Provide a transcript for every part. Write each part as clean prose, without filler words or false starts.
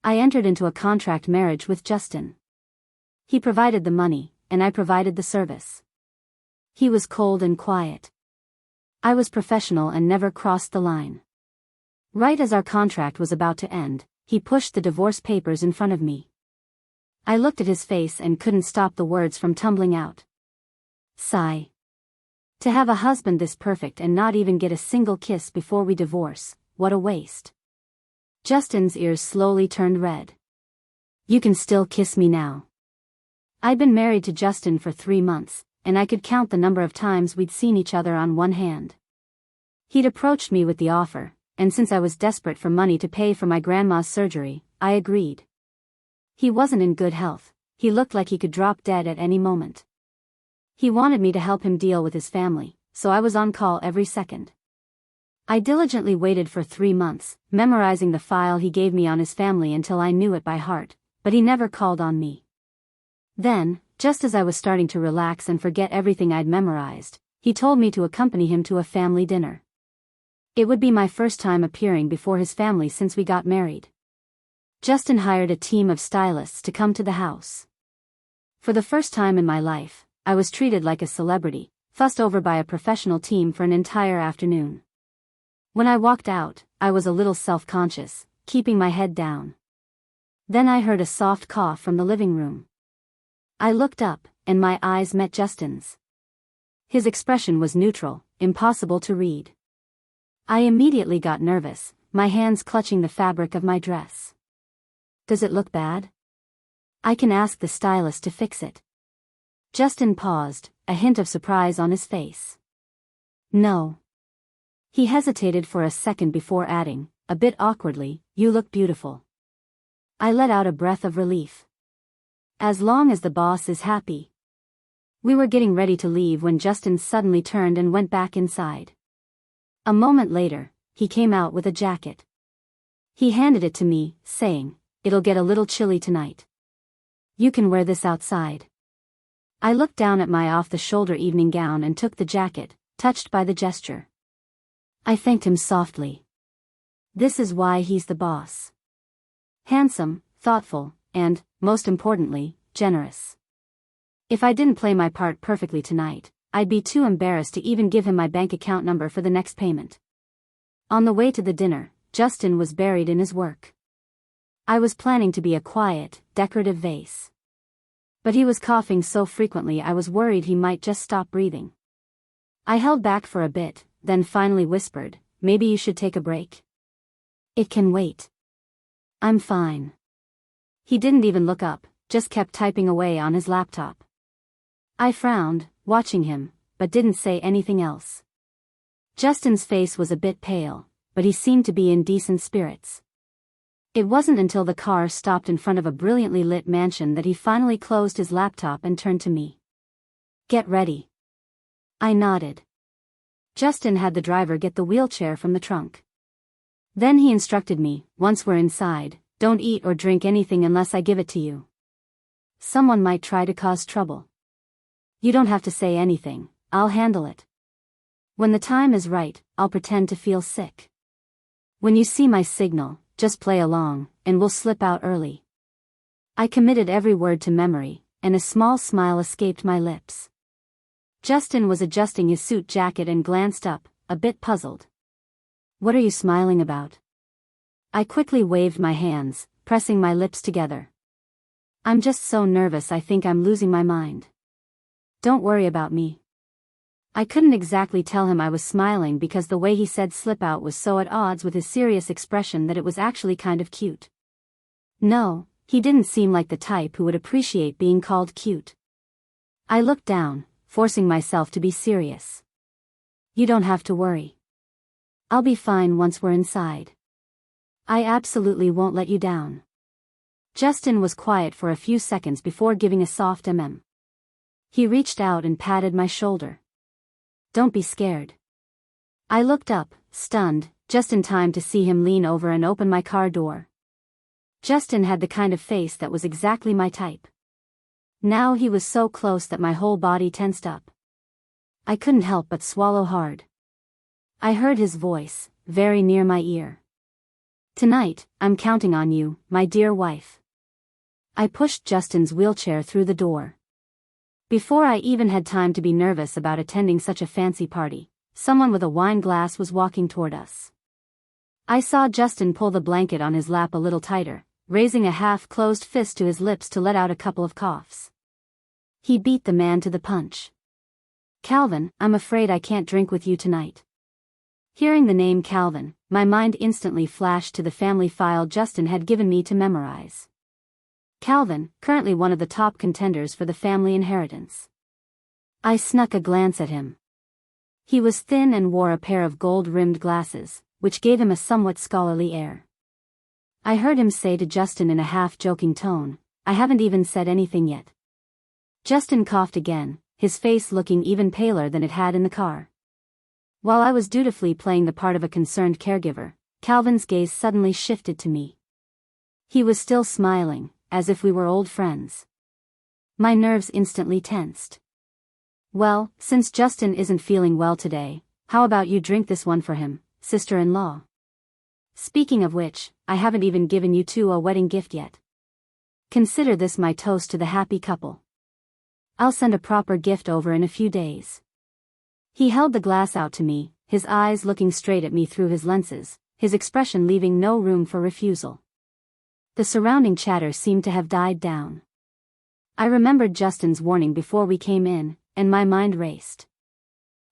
I entered into a contract marriage with Justin. He provided the money, and I provided the service. He was cold and quiet. I was professional and never crossed the line. Right as our contract was about to end, he pushed the divorce papers in front of me. I looked at his face and couldn't stop the words from tumbling out. Sigh. To have a husband this perfect and not even get a single kiss before we divorce, what a waste. Justin's ears slowly turned red. You can still kiss me now. I'd been married to Justin for 3 months, and I could count the number of times we'd seen each other on one hand. He'd approached me with the offer, and since I was desperate for money to pay for my grandma's surgery, I agreed. He wasn't in good health. He looked like he could drop dead at any moment. He wanted me to help him deal with his family, so I was on call every second. I diligently waited for 3 months, memorizing the file he gave me on his family until I knew it by heart, but he never called on me. Then, just as I was starting to relax and forget everything I'd memorized, he told me to accompany him to a family dinner. It would be my first time appearing before his family since we got married. Justin hired a team of stylists to come to the house. For the first time in my life, I was treated like a celebrity, fussed over by a professional team for an entire afternoon. When I walked out, I was a little self-conscious, keeping my head down. Then I heard a soft cough from the living room. I looked up, and my eyes met Justin's. His expression was neutral, impossible to read. I immediately got nervous, my hands clutching the fabric of my dress. Does it look bad? I can ask the stylist to fix it. Justin paused, a hint of surprise on his face. No. He hesitated for a second before adding, a bit awkwardly, you look beautiful. I let out a breath of relief. As long as the boss is happy. We were getting ready to leave when Justin suddenly turned and went back inside. A moment later, he came out with a jacket. He handed it to me, saying, it'll get a little chilly tonight. You can wear this outside. I looked down at my off-the-shoulder evening gown and took the jacket, touched by the gesture. I thanked him softly. This is why he's the boss. Handsome, thoughtful, and, most importantly, generous. If I didn't play my part perfectly tonight, I'd be too embarrassed to even give him my bank account number for the next payment. On the way to the dinner, Justin was buried in his work. I was planning to be a quiet, decorative vase. But he was coughing so frequently I was worried he might just stop breathing. I held back for a bit, then finally whispered, maybe you should take a break. It can wait. I'm fine. He didn't even look up, just kept typing away on his laptop. I frowned, watching him, but didn't say anything else. Justin's face was a bit pale, but he seemed to be in decent spirits. It wasn't until the car stopped in front of a brilliantly lit mansion that he finally closed his laptop and turned to me. Get ready. I nodded. Justin had the driver get the wheelchair from the trunk. Then he instructed me, once we're inside, don't eat or drink anything unless I give it to you. Someone might try to cause trouble. You don't have to say anything, I'll handle it. When the time is right, I'll pretend to feel sick. When you see my signal, just play along, and we'll slip out early. I committed every word to memory, and a small smile escaped my lips. Justin was adjusting his suit jacket and glanced up, a bit puzzled. What are you smiling about? I quickly waved my hands, pressing my lips together. I'm just so nervous I think I'm losing my mind. Don't worry about me. I couldn't exactly tell him I was smiling because the way he said slip out was so at odds with his serious expression that it was actually kind of cute. No, he didn't seem like the type who would appreciate being called cute. I looked down, forcing myself to be serious. You don't have to worry. I'll be fine once we're inside. I absolutely won't let you down. Justin was quiet for a few seconds before giving a soft He reached out and patted my shoulder. Don't be scared. I looked up, stunned, just in time to see him lean over and open my car door. Justin had the kind of face that was exactly my type. Now he was so close that my whole body tensed up. I couldn't help but swallow hard. I heard his voice, very near my ear. Tonight, I'm counting on you, my dear wife. I pushed Justin's wheelchair through the door. Before I even had time to be nervous about attending such a fancy party, someone with a wine glass was walking toward us. I saw Justin pull the blanket on his lap a little tighter, raising a half-closed fist to his lips to let out a couple of coughs. He beat the man to the punch. Calvin, I'm afraid I can't drink with you tonight. Hearing the name Calvin, my mind instantly flashed to the family file Justin had given me to memorize. Calvin, currently one of the top contenders for the family inheritance. I snuck a glance at him. He was thin and wore a pair of gold-rimmed glasses, which gave him a somewhat scholarly air. I heard him say to Justin in a half-joking tone, I haven't even said anything yet. Justin coughed again, his face looking even paler than it had in the car. While I was dutifully playing the part of a concerned caregiver, Calvin's gaze suddenly shifted to me. He was still smiling, as if we were old friends. My nerves instantly tensed. Well, since Justin isn't feeling well today, how about you drink this one for him, sister-in-law? Speaking of which, I haven't even given you two a wedding gift yet. Consider this my toast to the happy couple. I'll send a proper gift over in a few days. He held the glass out to me, his eyes looking straight at me through his lenses, his expression leaving no room for refusal. The surrounding chatter seemed to have died down. I remembered Justin's warning before we came in, and my mind raced.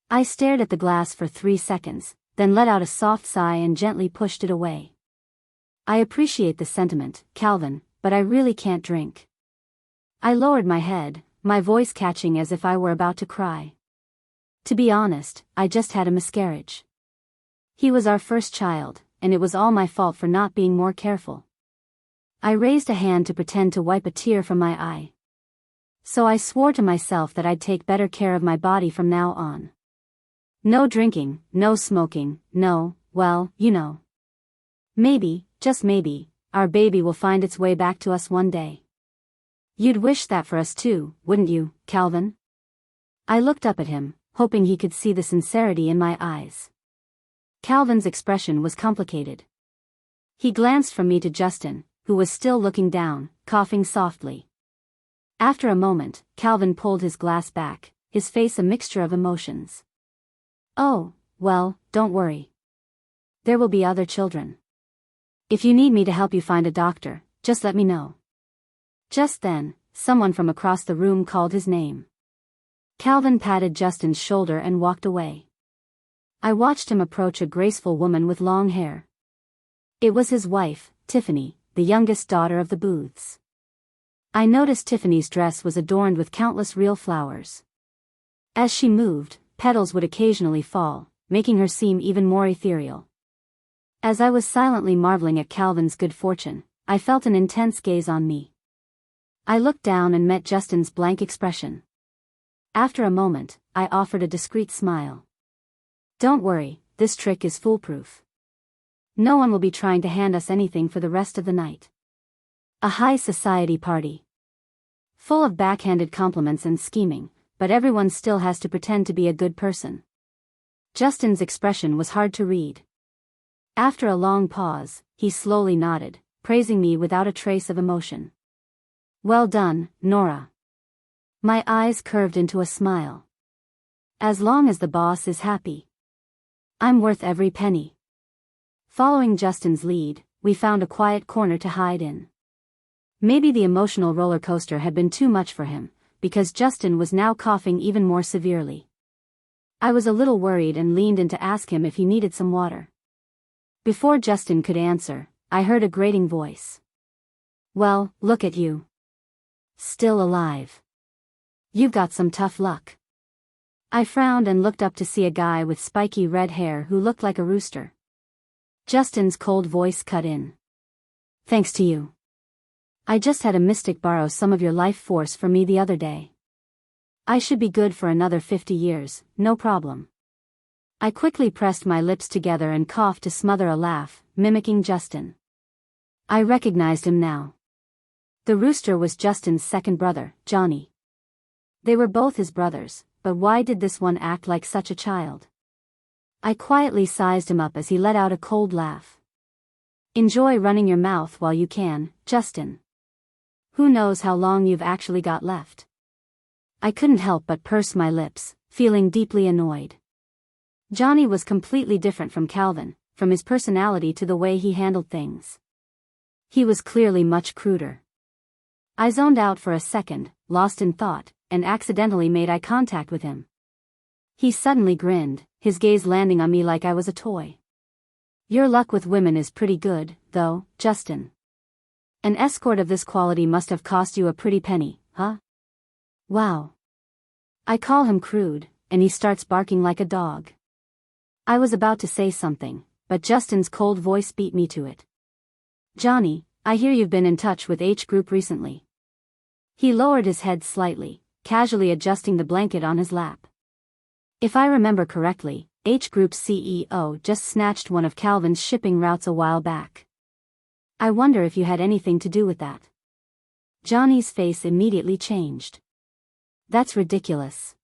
I stared at the glass for 3 seconds, then let out a soft sigh and gently pushed it away. I appreciate the sentiment, Calvin, but I really can't drink. I lowered my head, my voice catching as if I were about to cry. To be honest, I just had a miscarriage. He was our first child, and it was all my fault for not being more careful. I raised a hand to pretend to wipe a tear from my eye. So I swore to myself that I'd take better care of my body from now on. No drinking, no smoking, no, well, you know. Maybe, just maybe, our baby will find its way back to us one day. You'd wish that for us too, wouldn't you, Calvin? I looked up at him, hoping he could see the sincerity in my eyes. Calvin's expression was complicated. He glanced from me to Justin, who was still looking down, coughing softly. After a moment, Calvin pulled his glass back, his face a mixture of emotions. Oh, well, don't worry. There will be other children. If you need me to help you find a doctor, just let me know. Just then, someone from across the room called his name. Calvin patted Justin's shoulder and walked away. I watched him approach a graceful woman with long hair. It was his wife, Tiffany, the youngest daughter of the Booths. I noticed Tiffany's dress was adorned with countless real flowers. As she moved, petals would occasionally fall, making her seem even more ethereal. As I was silently marveling at Calvin's good fortune, I felt an intense gaze on me. I looked down and met Justin's blank expression. After a moment, I offered a discreet smile. Don't worry, this trick is foolproof. No one will be trying to hand us anything for the rest of the night. A high society party. Full of backhanded compliments and scheming, but everyone still has to pretend to be a good person. Justin's expression was hard to read. After a long pause, he slowly nodded, praising me without a trace of emotion. Well done, Nora. My eyes curved into a smile. As long as the boss is happy. I'm worth every penny. Following Justin's lead, we found a quiet corner to hide in. Maybe the emotional roller coaster had been too much for him, because Justin was now coughing even more severely. I was a little worried and leaned in to ask him if he needed some water. Before Justin could answer, I heard a grating voice. Well, look at you. Still alive. You've got some tough luck. I frowned and looked up to see a guy with spiky red hair who looked like a rooster. Justin's cold voice cut in. Thanks to you. I just had a mystic borrow some of your life force from me the other day. I should be good for another 50 years, no problem. I quickly pressed my lips together and coughed to smother a laugh, mimicking Justin. I recognized him now. The rooster was Justin's second brother, Johnny. They were both his brothers, but why did this one act like such a child? I quietly sized him up as he let out a cold laugh. Enjoy running your mouth while you can, Justin. Who knows how long you've actually got left? I couldn't help but purse my lips, feeling deeply annoyed. Johnny was completely different from Calvin, from his personality to the way he handled things. He was clearly much cruder. I zoned out for a second, lost in thought, and accidentally made eye contact with him. He suddenly grinned, his gaze landing on me like I was a toy. Your luck with women is pretty good, though, Justin. An escort of this quality must have cost you a pretty penny, huh? Wow. I call him crude, and he starts barking like a dog. I was about to say something, but Justin's cold voice beat me to it. Johnny, I hear you've been in touch with H Group recently. He lowered his head slightly, casually adjusting the blanket on his lap. If I remember correctly, H Group's CEO just snatched one of Calvin's shipping routes a while back. I wonder if you had anything to do with that. Johnny's face immediately changed. That's ridiculous.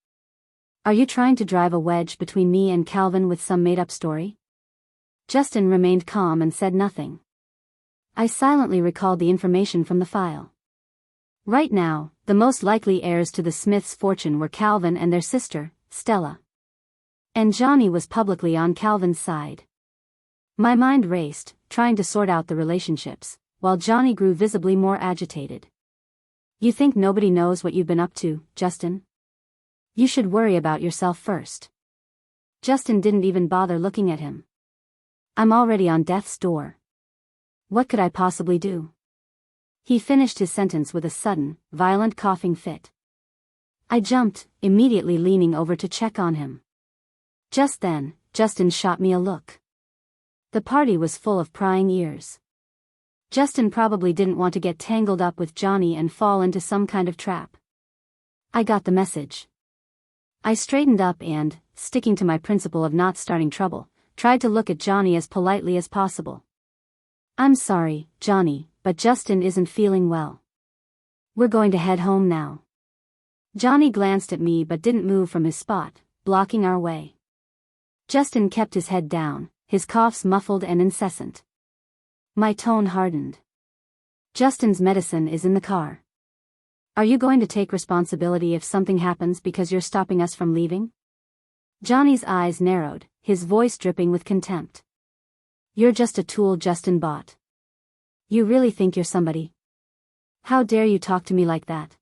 Are you trying to drive a wedge between me and Calvin with some made-up story? Justin remained calm and said nothing. I silently recalled the information from the file. Right now, the most likely heirs to the Smiths' fortune were Calvin and their sister, Stella. And Johnny was publicly on Calvin's side. My mind raced, trying to sort out the relationships, while Johnny grew visibly more agitated. You think nobody knows what you've been up to, Justin? You should worry about yourself first. Justin didn't even bother looking at him. I'm already on death's door. What could I possibly do? He finished his sentence with a sudden, violent coughing fit. I jumped, immediately leaning over to check on him. Just then, Justin shot me a look. The party was full of prying ears. Justin probably didn't want to get tangled up with Johnny and fall into some kind of trap. I got the message. I straightened up and, sticking to my principle of not starting trouble, tried to look at Johnny as politely as possible. I'm sorry, Johnny, but Justin isn't feeling well. We're going to head home now. Johnny glanced at me but didn't move from his spot, blocking our way. Justin kept his head down, his coughs muffled and incessant. My tone hardened. Justin's medicine is in the car. Are you going to take responsibility if something happens because you're stopping us from leaving? Johnny's eyes narrowed, his voice dripping with contempt. You're just a tool Justin bought. You really think you're somebody? How dare you talk to me like that?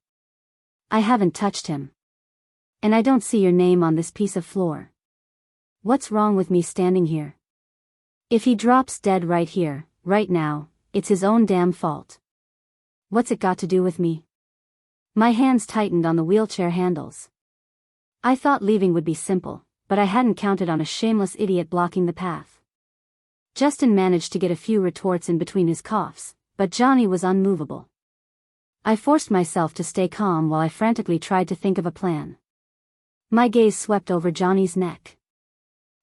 I haven't touched him. And I don't see your name on this piece of floor. What's wrong with me standing here? If he drops dead right here, right now, it's his own damn fault. What's it got to do with me? My hands tightened on the wheelchair handles. I thought leaving would be simple, but I hadn't counted on a shameless idiot blocking the path. Justin managed to get a few retorts in between his coughs, but Johnny was unmovable. I forced myself to stay calm while I frantically tried to think of a plan. My gaze swept over Johnny's neck.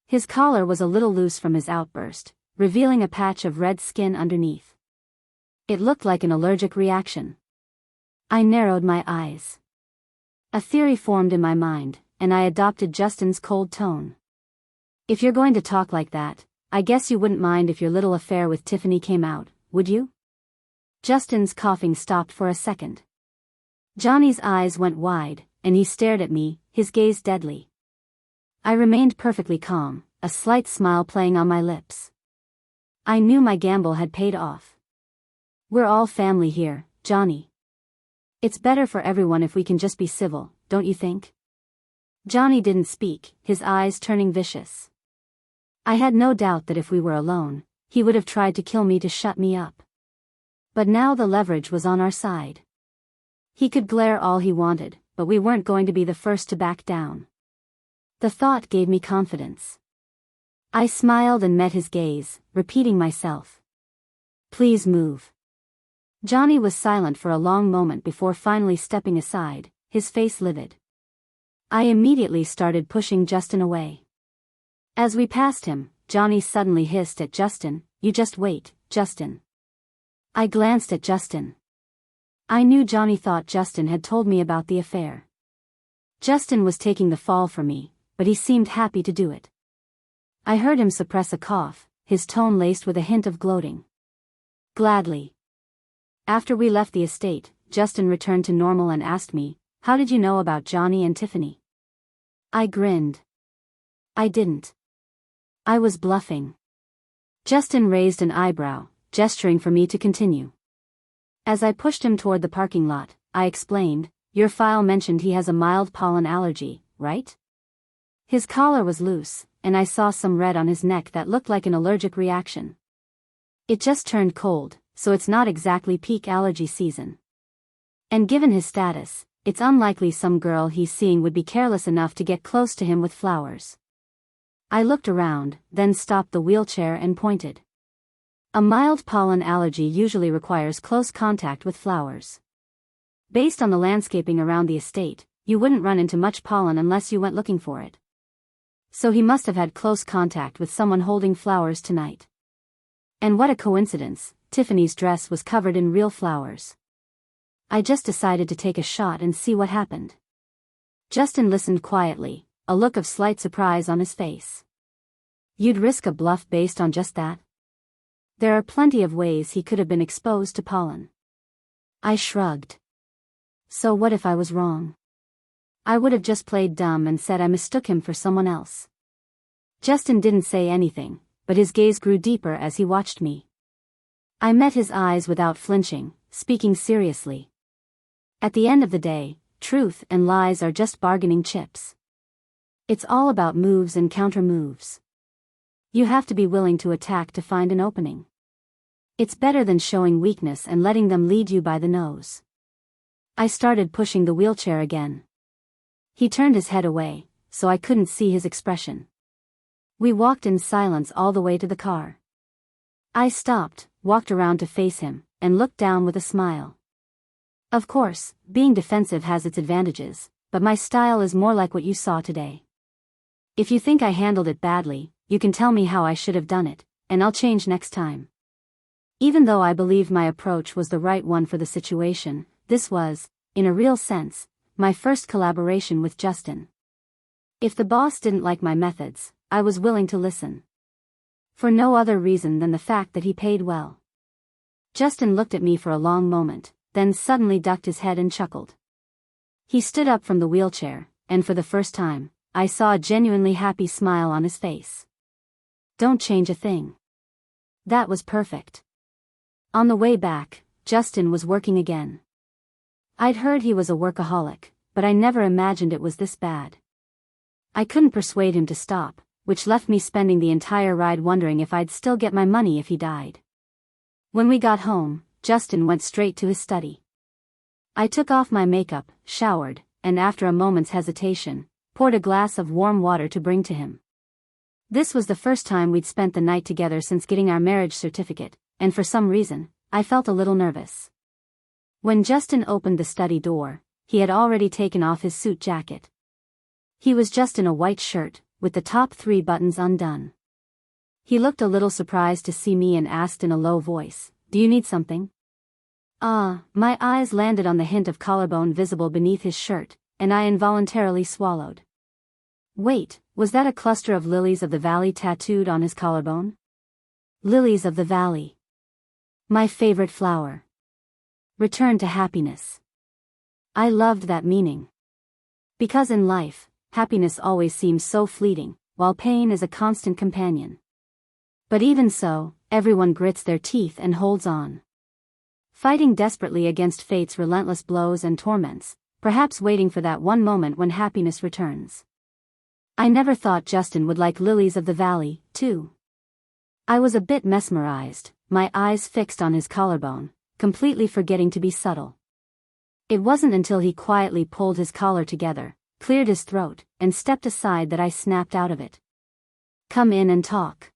His collar was a little loose from his outburst, revealing a patch of red skin underneath. It looked like an allergic reaction. I narrowed my eyes. A theory formed in my mind, and I adopted Justin's cold tone. If you're going to talk like that, I guess you wouldn't mind if your little affair with Tiffany came out, would you? Justin's coughing stopped for a second. Johnny's eyes went wide, and he stared at me, his gaze deadly. I remained perfectly calm, a slight smile playing on my lips. I knew my gamble had paid off. We're all family here, Johnny. It's better for everyone if we can just be civil, don't you think? Johnny didn't speak, his eyes turning vicious. I had no doubt that if we were alone, he would have tried to kill me to shut me up. But now the leverage was on our side. He could glare all he wanted, but we weren't going to be the first to back down. The thought gave me confidence. I smiled and met his gaze, repeating myself. Please move. Johnny was silent for a long moment before finally stepping aside, his face livid. I immediately started pushing Justin away. As we passed him, Johnny suddenly hissed at Justin, "You just wait, Justin." I glanced at Justin. I knew Johnny thought Justin had told me about the affair. Justin was taking the fall for me, but he seemed happy to do it. I heard him suppress a cough, his tone laced with a hint of gloating. Gladly. After we left the estate, Justin returned to normal and asked me, "How did you know about Johnny and Tiffany?" I grinned. I didn't. I was bluffing. Justin raised an eyebrow, gesturing for me to continue. As I pushed him toward the parking lot, I explained, "Your file mentioned he has a mild pollen allergy, right?" His collar was loose, and I saw some red on his neck that looked like an allergic reaction. It just turned cold, so it's not exactly peak allergy season. And given his status, it's unlikely some girl he's seeing would be careless enough to get close to him with flowers. I looked around, then stopped the wheelchair and pointed. A mild pollen allergy usually requires close contact with flowers. Based on the landscaping around the estate, you wouldn't run into much pollen unless you went looking for it. So he must have had close contact with someone holding flowers tonight. And what a coincidence, Tiffany's dress was covered in real flowers. I just decided to take a shot and see what happened. Justin listened quietly, a look of slight surprise on his face. You'd risk a bluff based on just that? There are plenty of ways he could have been exposed to pollen. I shrugged. So what if I was wrong? I would have just played dumb and said I mistook him for someone else. Justin didn't say anything, but his gaze grew deeper as he watched me. I met his eyes without flinching, speaking seriously. At the end of the day, truth and lies are just bargaining chips. It's all about moves and counter moves. You have to be willing to attack to find an opening. It's better than showing weakness and letting them lead you by the nose. I started pushing the wheelchair again. He turned his head away, so I couldn't see his expression. We walked in silence all the way to the car. I stopped, walked around to face him, and looked down with a smile. Of course, being defensive has its advantages, but my style is more like what you saw today. If you think I handled it badly, you can tell me how I should have done it, and I'll change next time. Even though I believed my approach was the right one for the situation, this was, in a real sense, my first collaboration with Justin. If the boss didn't like my methods, I was willing to listen. For no other reason than the fact that he paid well. Justin looked at me for a long moment, then suddenly ducked his head and chuckled. He stood up from the wheelchair, and for the first time, I saw a genuinely happy smile on his face. Don't change a thing. That was perfect. On the way back, Justin was working again. I'd heard he was a workaholic, but I never imagined it was this bad. I couldn't persuade him to stop, which left me spending the entire ride wondering if I'd still get my money if he died. When we got home, Justin went straight to his study. I took off my makeup, showered, and after a moment's hesitation, poured a glass of warm water to bring to him. This was the first time we'd spent the night together since getting our marriage certificate, and for some reason, I felt a little nervous. When Justin opened the study door, he had already taken off his suit jacket. He was just in a white shirt, with the top 3 buttons undone. He looked a little surprised to see me and asked in a low voice, "Do you need something?" My eyes landed on the hint of collarbone visible beneath his shirt, and I involuntarily swallowed. Wait, was that a cluster of lilies of the valley tattooed on his collarbone? Lilies of the valley. My favorite flower. Return to happiness. I loved that meaning. Because in life, happiness always seems so fleeting, while pain is a constant companion. But even so, everyone grits their teeth and holds on. Fighting desperately against fate's relentless blows and torments, perhaps waiting for that one moment when happiness returns. I never thought Justin would like lilies of the valley, too. I was a bit mesmerized, my eyes fixed on his collarbone, completely forgetting to be subtle. It wasn't until he quietly pulled his collar together, cleared his throat, and stepped aside that I snapped out of it. "Come in and talk."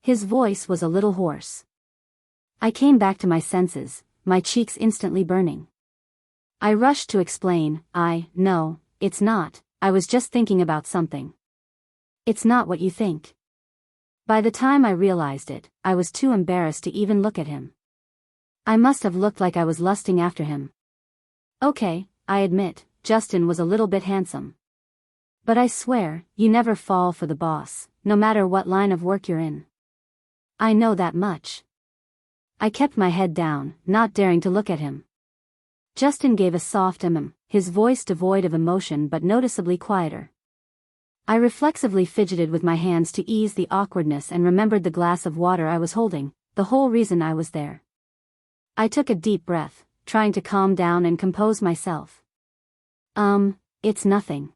His voice was a little hoarse. I came back to my senses, my cheeks instantly burning. I rushed to explain, "No, it's not, I was just thinking about something." "It's not what you think." By the time I realized it, I was too embarrassed to even look at him. I must have looked like I was lusting after him. Okay, I admit, Justin was a little bit handsome. But I swear, you never fall for the boss, no matter what line of work you're in. I know that much. I kept my head down, not daring to look at him. Justin gave a soft his voice devoid of emotion but noticeably quieter. I reflexively fidgeted with my hands to ease the awkwardness and remembered the glass of water I was holding, the whole reason I was there. I took a deep breath, trying to calm down and compose myself. It's nothing.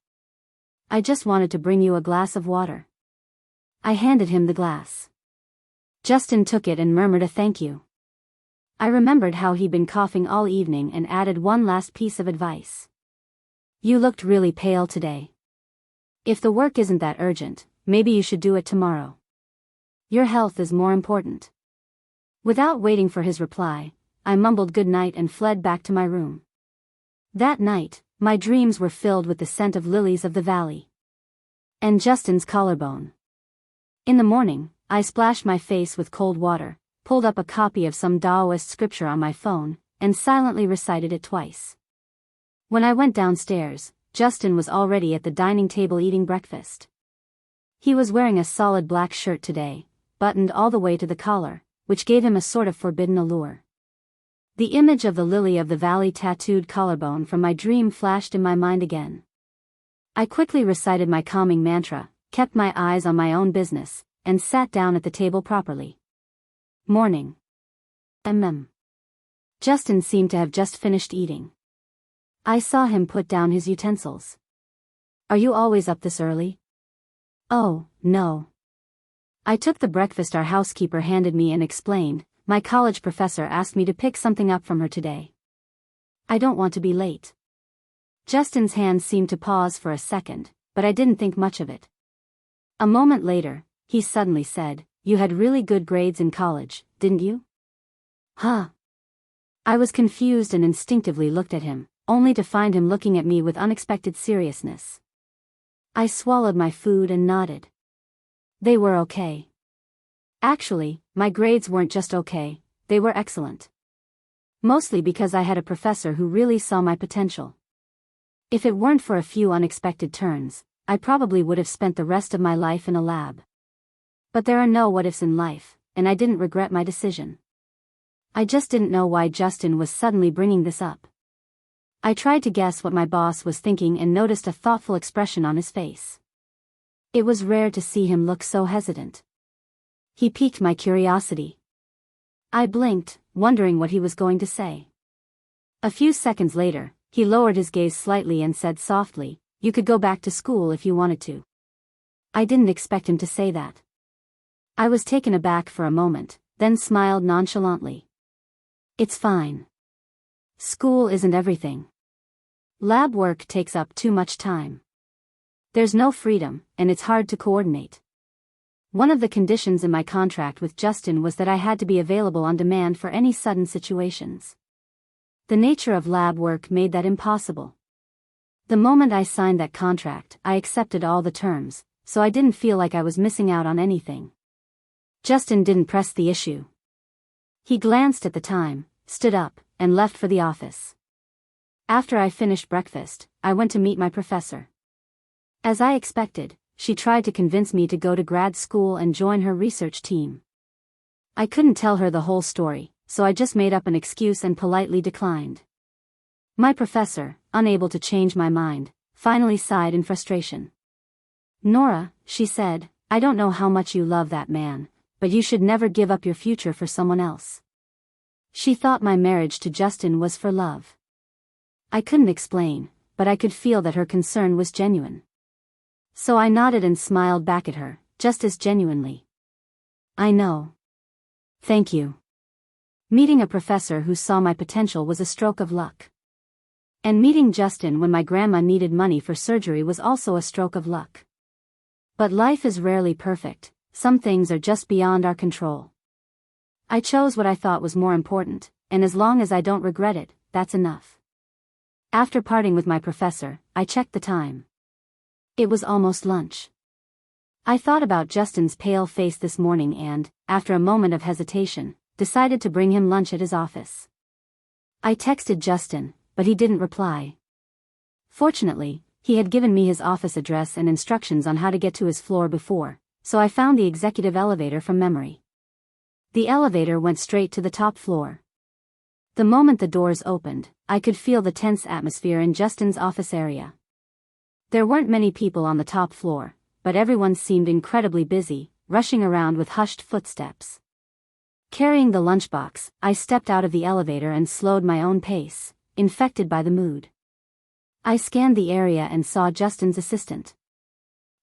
I just wanted to bring you a glass of water. I handed him the glass. Justin took it and murmured a thank you. I remembered how he'd been coughing all evening and added one last piece of advice. You looked really pale today. If the work isn't that urgent, maybe you should do it tomorrow. Your health is more important. Without waiting for his reply, I mumbled good night and fled back to my room. That night, my dreams were filled with the scent of lilies of the valley. And Justin's collarbone. In the morning, I splashed my face with cold water, pulled up a copy of some Taoist scripture on my phone, and silently recited it twice. When I went downstairs, Justin was already at the dining table eating breakfast. He was wearing a solid black shirt today, buttoned all the way to the collar, which gave him a sort of forbidden allure. The image of the lily of the valley tattooed collarbone from my dream flashed in my mind again. I quickly recited my calming mantra, kept my eyes on my own business, and sat down at the table properly. Morning. Justin seemed to have just finished eating. I saw him put down his utensils. Are you always up this early? Oh, no. I took the breakfast our housekeeper handed me and explained, my college professor asked me to pick something up from her today. I don't want to be late. Justin's hand seemed to pause for a second, but I didn't think much of it. A moment later, he suddenly said, You had really good grades in college, didn't you? Huh? I was confused and instinctively looked at him, only to find him looking at me with unexpected seriousness. I swallowed my food and nodded. They were okay. Actually, my grades weren't just okay, they were excellent. Mostly because I had a professor who really saw my potential. If it weren't for a few unexpected turns, I probably would have spent the rest of my life in a lab. But there are no what-ifs in life, and I didn't regret my decision. I just didn't know why Justin was suddenly bringing this up. I tried to guess what my boss was thinking and noticed a thoughtful expression on his face. It was rare to see him look so hesitant. He piqued my curiosity. I blinked, wondering what he was going to say. A few seconds later, he lowered his gaze slightly and said softly, You could go back to school if you wanted to. I didn't expect him to say that. I was taken aback for a moment, then smiled nonchalantly. It's fine. School isn't everything. Lab work takes up too much time. There's no freedom, and it's hard to coordinate. One of the conditions in my contract with Justin was that I had to be available on demand for any sudden situations. The nature of lab work made that impossible. The moment I signed that contract, I accepted all the terms, so I didn't feel like I was missing out on anything. Justin didn't press the issue. He glanced at the time, stood up, and left for the office. After I finished breakfast, I went to meet my professor. As I expected, she tried to convince me to go to grad school and join her research team. I couldn't tell her the whole story, so I just made up an excuse and politely declined. My professor, unable to change my mind, finally sighed in frustration. Nora, she said, I don't know how much you love that man, but you should never give up your future for someone else. She thought my marriage to Justin was for love. I couldn't explain, but I could feel that her concern was genuine. So I nodded and smiled back at her, just as genuinely. I know. Thank you. Meeting a professor who saw my potential was a stroke of luck. And meeting Justin when my grandma needed money for surgery was also a stroke of luck. But life is rarely perfect, some things are just beyond our control. I chose what I thought was more important, and as long as I don't regret it, that's enough. After parting with my professor, I checked the time. It was almost lunch. I thought about Justin's pale face this morning and, after a moment of hesitation, decided to bring him lunch at his office. I texted Justin, but he didn't reply. Fortunately, he had given me his office address and instructions on how to get to his floor before, so I found the executive elevator from memory. The elevator went straight to the top floor. The moment the doors opened, I could feel the tense atmosphere in Justin's office area. There weren't many people on the top floor, but everyone seemed incredibly busy, rushing around with hushed footsteps. Carrying the lunchbox, I stepped out of the elevator and slowed my own pace, infected by the mood. I scanned the area and saw Justin's assistant.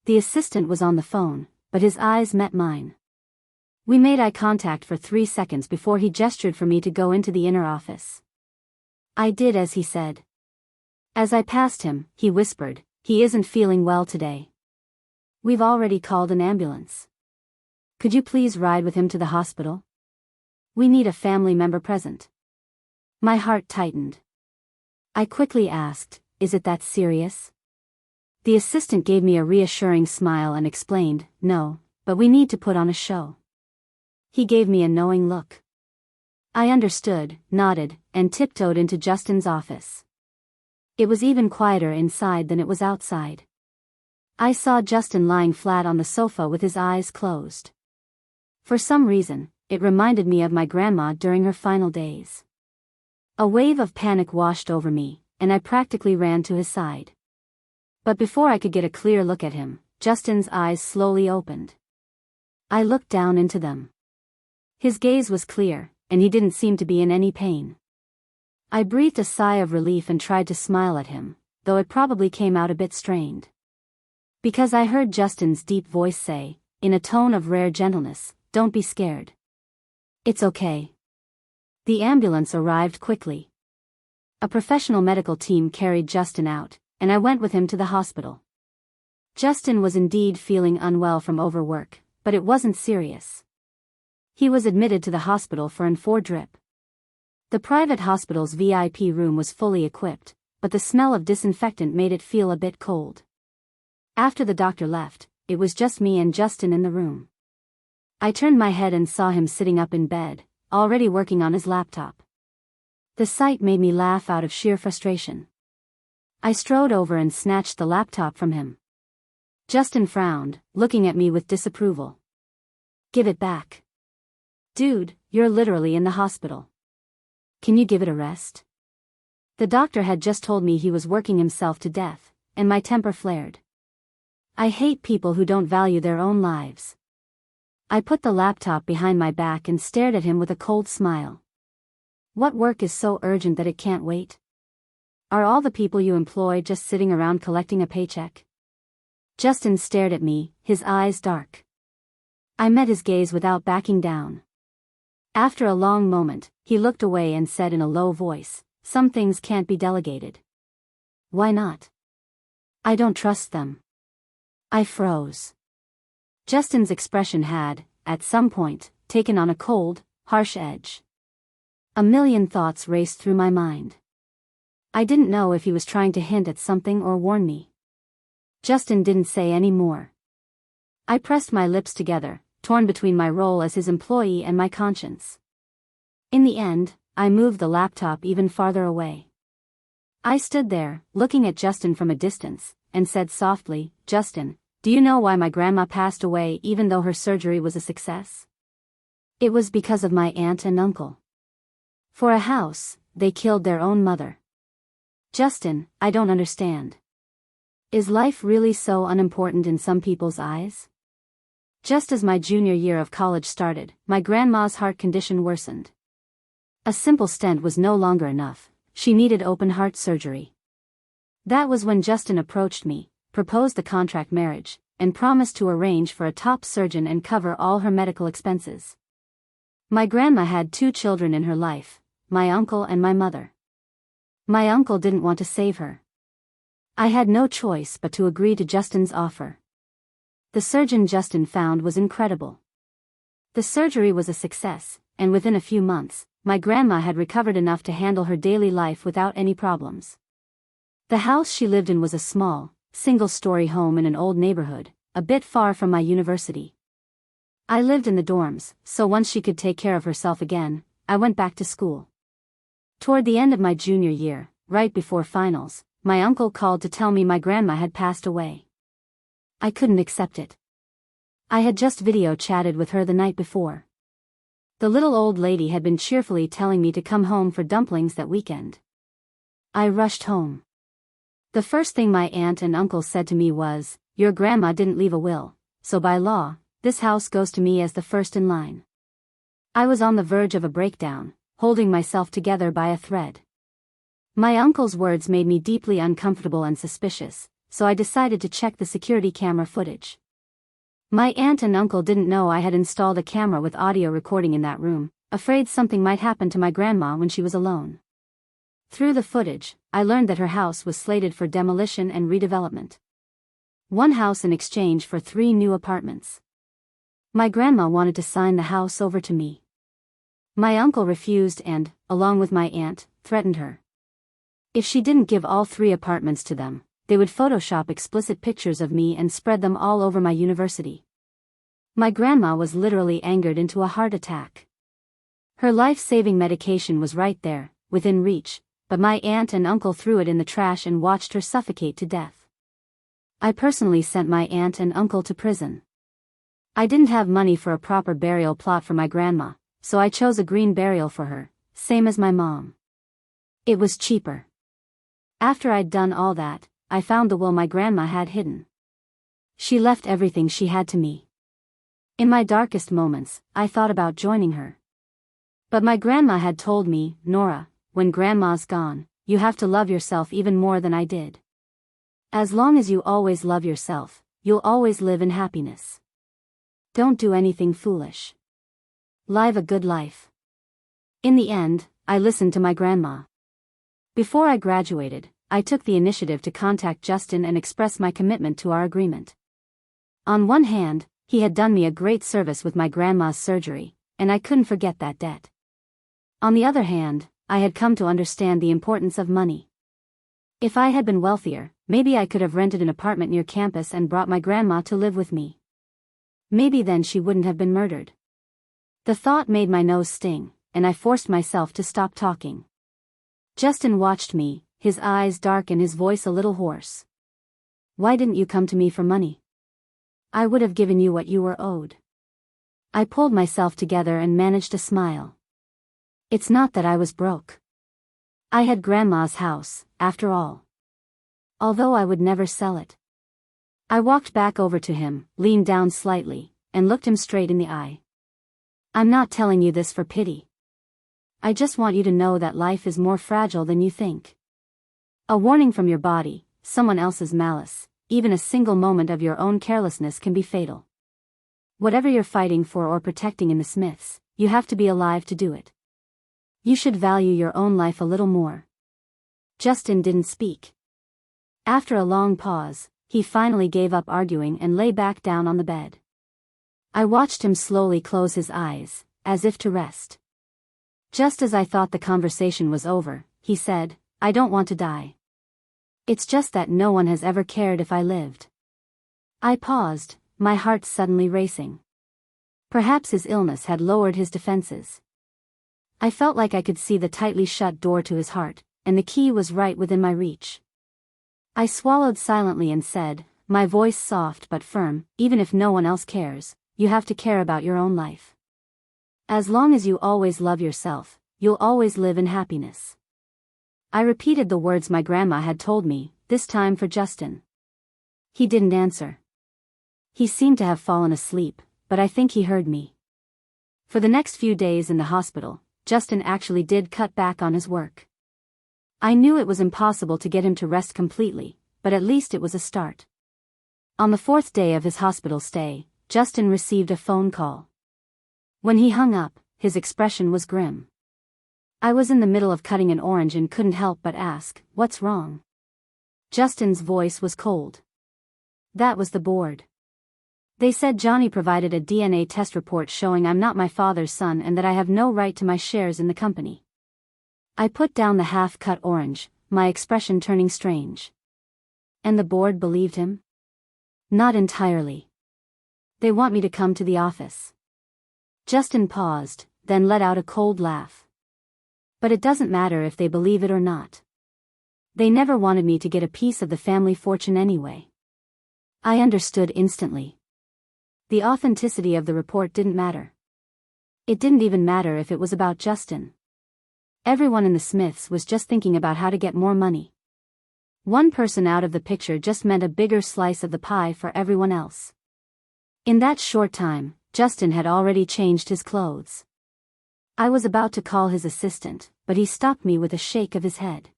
The assistant was on the phone, but his eyes met mine. We made eye contact for 3 seconds before he gestured for me to go into the inner office. I did as he said. As I passed him, he whispered, "He isn't feeling well today. We've already called an ambulance. Could you please ride with him to the hospital? We need a family member present." My heart tightened. I quickly asked, "Is it that serious?" The assistant gave me a reassuring smile and explained, "No, but we need to put on a show." He gave me a knowing look. I understood, nodded, and tiptoed into Justin's office. It was even quieter inside than it was outside. I saw Justin lying flat on the sofa with his eyes closed. For some reason, it reminded me of my grandma during her final days. A wave of panic washed over me, and I practically ran to his side. But before I could get a clear look at him, Justin's eyes slowly opened. I looked down into them. His gaze was clear, and he didn't seem to be in any pain. I breathed a sigh of relief and tried to smile at him, though it probably came out a bit strained. Because I heard Justin's deep voice say, in a tone of rare gentleness, "Don't be scared. It's okay." The ambulance arrived quickly. A professional medical team carried Justin out, and I went with him to the hospital. Justin was indeed feeling unwell from overwork, but it wasn't serious. He was admitted to the hospital for an IV drip. The private hospital's VIP room was fully equipped, but the smell of disinfectant made it feel a bit cold. After the doctor left, it was just me and Justin in the room. I turned my head and saw him sitting up in bed, already working on his laptop. The sight made me laugh out of sheer frustration. I strode over and snatched the laptop from him. Justin frowned, looking at me with disapproval. "Give it back. Dude, you're literally in the hospital. Can you give it a rest?" The doctor had just told me he was working himself to death, and my temper flared. I hate people who don't value their own lives. I put the laptop behind my back and stared at him with a cold smile. What work is so urgent that it can't wait? Are all the people you employ just sitting around collecting a paycheck? Justin stared at me, his eyes dark. I met his gaze without backing down. After a long moment, he looked away and said in a low voice, "Some things can't be delegated." "Why not?" "I don't trust them." I froze. Justin's expression had, at some point, taken on a cold, harsh edge. A million thoughts raced through my mind. I didn't know if he was trying to hint at something or warn me. Justin didn't say any more. I pressed my lips together, torn between my role as his employee and my conscience. In the end, I moved the laptop even farther away. I stood there, looking at Justin from a distance, and said softly, "Justin, do you know why my grandma passed away even though her surgery was a success? It was because of my aunt and uncle. For a house, they killed their own mother. Justin, I don't understand. Is life really so unimportant in some people's eyes?" Just as my junior year of college started, my grandma's heart condition worsened. A simple stent was no longer enough, she needed open heart surgery. That was when Justin approached me, proposed the contract marriage, and promised to arrange for a top surgeon and cover all her medical expenses. My grandma had 2 children in her life, my uncle and my mother. My uncle didn't want to save her. I had no choice but to agree to Justin's offer. The surgeon Justin found was incredible. The surgery was a success, and within a few months, my grandma had recovered enough to handle her daily life without any problems. The house she lived in was a small, single-story home in an old neighborhood, a bit far from my university. I lived in the dorms, so once she could take care of herself again, I went back to school. Toward the end of my junior year, right before finals, my uncle called to tell me my grandma had passed away. I couldn't accept it. I had just video chatted with her the night before. The little old lady had been cheerfully telling me to come home for dumplings that weekend. I rushed home. The first thing my aunt and uncle said to me was, "Your grandma didn't leave a will, so by law, this house goes to me as the first in line." I was on the verge of a breakdown, holding myself together by a thread. My uncle's words made me deeply uncomfortable and suspicious, so I decided to check the security camera footage. My aunt and uncle didn't know I had installed a camera with audio recording in that room, afraid something might happen to my grandma when she was alone. Through the footage, I learned that her house was slated for demolition and redevelopment. One house in exchange for 3 new apartments. My grandma wanted to sign the house over to me. My uncle refused and, along with my aunt, threatened her. If she didn't give all 3 apartments to them, they would Photoshop explicit pictures of me and spread them all over my university. My grandma was literally angered into a heart attack. Her life-saving medication was right there, within reach, but my aunt and uncle threw it in the trash and watched her suffocate to death. I personally sent my aunt and uncle to prison. I didn't have money for a proper burial plot for my grandma, so I chose a green burial for her, same as my mom. It was cheaper. After I'd done all that, I found the will my grandma had hidden. She left everything she had to me. In my darkest moments, I thought about joining her. But my grandma had told me, "Nora, when grandma's gone, you have to love yourself even more than I did. As long as you always love yourself, you'll always live in happiness. Don't do anything foolish. Live a good life." In the end, I listened to my grandma. Before I graduated, I took the initiative to contact Justin and express my commitment to our agreement. On one hand, he had done me a great service with my grandma's surgery, and I couldn't forget that debt. On the other hand, I had come to understand the importance of money. If I had been wealthier, maybe I could have rented an apartment near campus and brought my grandma to live with me. Maybe then she wouldn't have been murdered. The thought made my nose sting, and I forced myself to stop talking. Justin watched me, his eyes dark and his voice a little hoarse. "Why didn't you come to me for money? I would have given you what you were owed." I pulled myself together and managed a smile. It's not that I was broke. I had grandma's house, after all. Although I would never sell it. I walked back over to him, leaned down slightly, and looked him straight in the eye. "I'm not telling you this for pity. I just want you to know that life is more fragile than you think. A warning from your body, someone else's malice, even a single moment of your own carelessness can be fatal. Whatever you're fighting for or protecting in the Smiths, you have to be alive to do it. You should value your own life a little more." Justin didn't speak. After a long pause, he finally gave up arguing and lay back down on the bed. I watched him slowly close his eyes, as if to rest. Just as I thought the conversation was over, he said, "I don't want to die. It's just that no one has ever cared if I lived." I paused, my heart suddenly racing. Perhaps his illness had lowered his defenses. I felt like I could see the tightly shut door to his heart, and the key was right within my reach. I swallowed silently and said, my voice soft but firm, "Even if no one else cares, you have to care about your own life. As long as you always love yourself, you'll always live in happiness." I repeated the words my grandma had told me, this time for Justin. He didn't answer. He seemed to have fallen asleep, but I think he heard me. For the next few days in the hospital, Justin actually did cut back on his work. I knew it was impossible to get him to rest completely, but at least it was a start. On the 4th day of his hospital stay, Justin received a phone call. When he hung up, his expression was grim. I was in the middle of cutting an orange and couldn't help but ask, "What's wrong?" Justin's voice was cold. "That was the board. They said Johnny provided a DNA test report showing I'm not my father's son and that I have no right to my shares in the company." I put down the half-cut orange, my expression turning strange. "And the board believed him?" "Not entirely. They want me to come to the office." Justin paused, then let out a cold laugh. "But it doesn't matter if they believe it or not. They never wanted me to get a piece of the family fortune anyway." I understood instantly. The authenticity of the report didn't matter. It didn't even matter if it was about Justin. Everyone in the Smiths was just thinking about how to get more money. One person out of the picture just meant a bigger slice of the pie for everyone else. In that short time, Justin had already changed his clothes. I was about to call his assistant, but he stopped me with a shake of his head.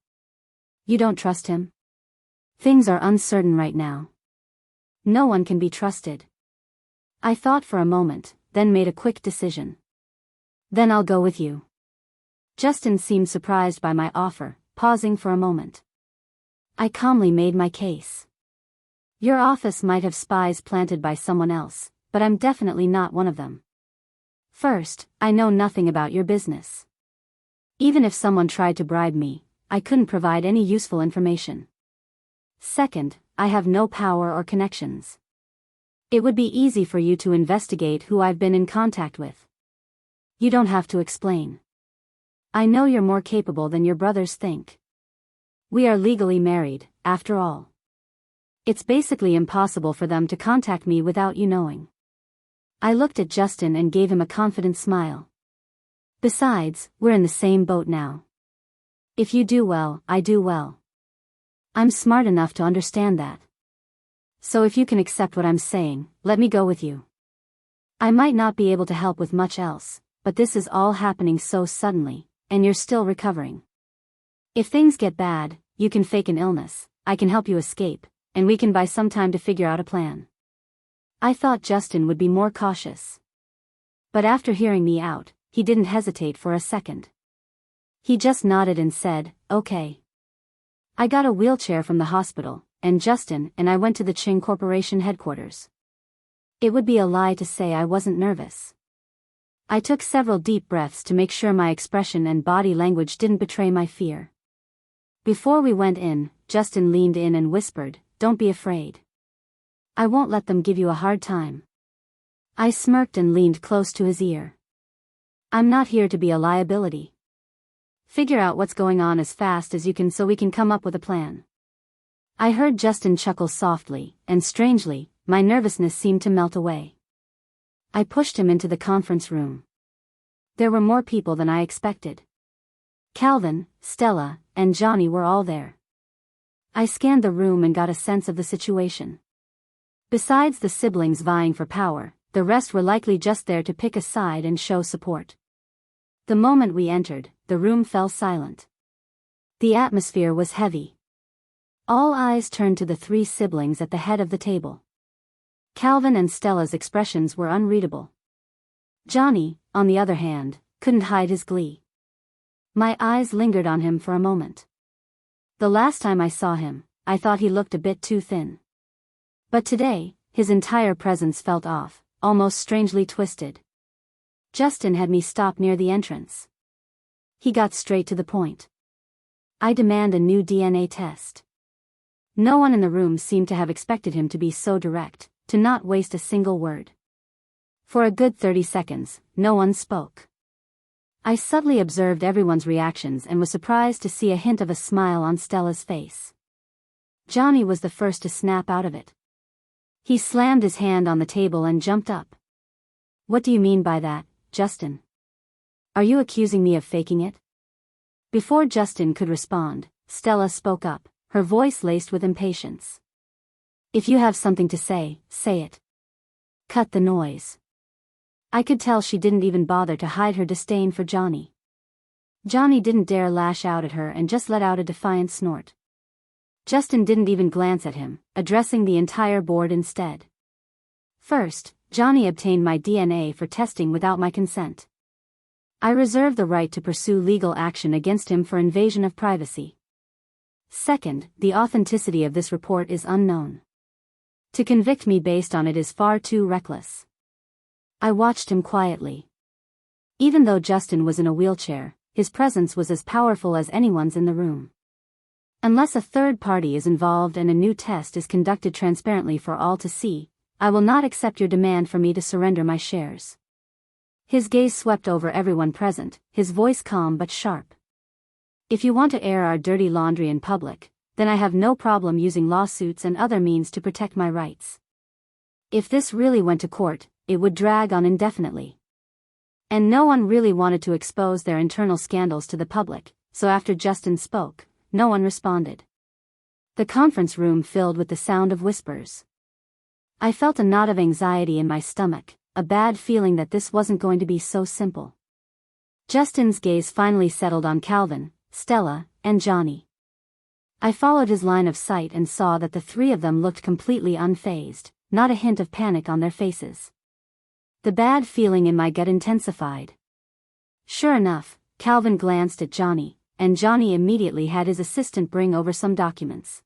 You don't trust him? Things are uncertain right now. No one can be trusted. I thought for a moment, then made a quick decision. Then I'll go with you. Justin seemed surprised by my offer, pausing for a moment. I calmly made my case. Your office might have spies planted by someone else, but I'm definitely not one of them. First, I know nothing about your business. Even if someone tried to bribe me, I couldn't provide any useful information. Second, I have no power or connections. It would be easy for you to investigate who I've been in contact with. You don't have to explain. I know you're more capable than your brothers think. We are legally married, after all. It's basically impossible for them to contact me without you knowing. I looked at Justin and gave him a confident smile. Besides, we're in the same boat now. If you do well, I do well. I'm smart enough to understand that. So if you can accept what I'm saying, let me go with you. I might not be able to help with much else, but this is all happening so suddenly, and you're still recovering. If things get bad, you can fake an illness, I can help you escape, and we can buy some time to figure out a plan. I thought Justin would be more cautious. But after hearing me out, he didn't hesitate for a second. He just nodded and said, okay. I got a wheelchair from the hospital, and Justin and I went to the Ching Corporation headquarters. It would be a lie to say I wasn't nervous. I took several deep breaths to make sure my expression and body language didn't betray my fear. Before we went in, Justin leaned in and whispered, "Don't be afraid. I won't let them give you a hard time." I smirked and leaned close to his ear. I'm not here to be a liability. Figure out what's going on as fast as you can so we can come up with a plan. I heard Justin chuckle softly, and strangely, my nervousness seemed to melt away. I pushed him into the conference room. There were more people than I expected. Calvin, Stella, and Johnny were all there. I scanned the room and got a sense of the situation. Besides the siblings vying for power, the rest were likely just there to pick a side and show support. The moment we entered, the room fell silent. The atmosphere was heavy. All eyes turned to the three siblings at the head of the table. Calvin and Stella's expressions were unreadable. Johnny, on the other hand, couldn't hide his glee. My eyes lingered on him for a moment. The last time I saw him, I thought he looked a bit too thin. But today, his entire presence felt off, almost strangely twisted. Justin had me stop near the entrance. He got straight to the point. I demand a new DNA test. No one in the room seemed to have expected him to be so direct, to not waste a single word. For a good 30 seconds, no one spoke. I subtly observed everyone's reactions and was surprised to see a hint of a smile on Stella's face. Johnny was the first to snap out of it. He slammed his hand on the table and jumped up. What do you mean by that, Justin? Are you accusing me of faking it? Before Justin could respond, Stella spoke up, her voice laced with impatience. If you have something to say, say it. Cut the noise. I could tell she didn't even bother to hide her disdain for Johnny. Johnny didn't dare lash out at her and just let out a defiant snort. Justin didn't even glance at him, addressing the entire board instead. First, Johnny obtained my DNA for testing without my consent. I reserve the right to pursue legal action against him for invasion of privacy. Second, the authenticity of this report is unknown. To convict me based on it is far too reckless. I watched him quietly. Even though Justin was in a wheelchair, his presence was as powerful as anyone's in the room. Unless a third party is involved and a new test is conducted transparently for all to see, I will not accept your demand for me to surrender my shares. His gaze swept over everyone present, his voice calm but sharp. If you want to air our dirty laundry in public, then I have no problem using lawsuits and other means to protect my rights. If this really went to court, it would drag on indefinitely. And no one really wanted to expose their internal scandals to the public, so after Justin spoke, no one responded. The conference room filled with the sound of whispers. I felt a knot of anxiety in my stomach, a bad feeling that this wasn't going to be so simple. Justin's gaze finally settled on Calvin, Stella, and Johnny. I followed his line of sight and saw that the three of them looked completely unfazed, not a hint of panic on their faces. The bad feeling in my gut intensified. Sure enough, Calvin glanced at Johnny, and Johnny immediately had his assistant bring over some documents.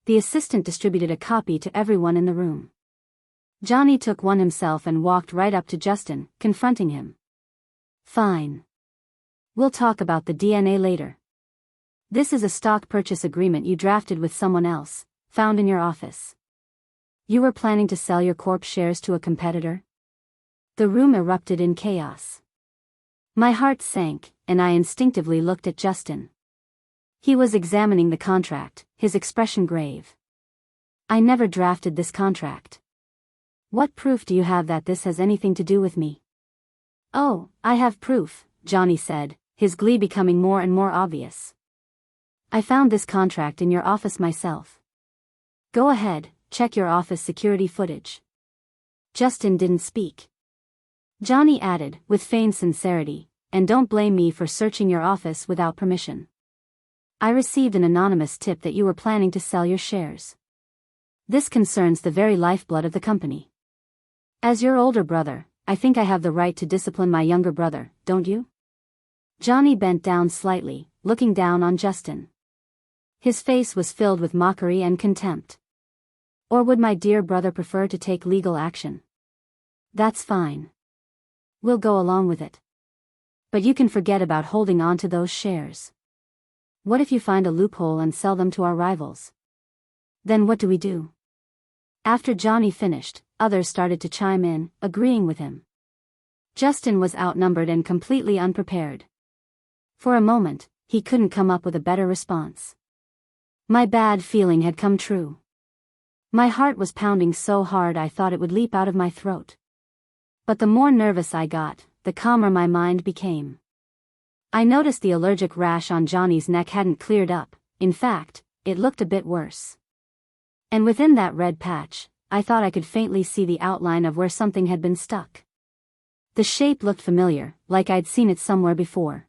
The assistant distributed a copy to everyone in the room. Johnny took one himself and walked right up to Justin, confronting him. Fine. We'll talk about the DNA later. This is a stock purchase agreement you drafted with someone else, found in your office. You were planning to sell your corp shares to a competitor? The room erupted in chaos. My heart sank, and I instinctively looked at Justin. He was examining the contract, his expression grave. I never drafted this contract. What proof do you have that this has anything to do with me? Oh, I have proof, Johnny said, his glee becoming more and more obvious. I found this contract in your office myself. Go ahead, check your office security footage. Justin didn't speak. Johnny added, with feigned sincerity, and don't blame me for searching your office without permission. I received an anonymous tip that you were planning to sell your shares. This concerns the very lifeblood of the company. As your older brother, I think I have the right to discipline my younger brother, don't you? Johnny bent down slightly, looking down on Justin. His face was filled with mockery and contempt. Or would my dear brother prefer to take legal action? That's fine. We'll go along with it. But you can forget about holding on to those shares. What if you find a loophole and sell them to our rivals? Then what do we do? After Johnny finished, others started to chime in, agreeing with him. Justin was outnumbered and completely unprepared. For a moment, he couldn't come up with a better response. My bad feeling had come true. My heart was pounding so hard I thought it would leap out of my throat. But the more nervous I got, the calmer my mind became. I noticed the allergic rash on Johnny's neck hadn't cleared up, in fact, it looked a bit worse. And within that red patch, I thought I could faintly see the outline of where something had been stuck. The shape looked familiar, like I'd seen it somewhere before.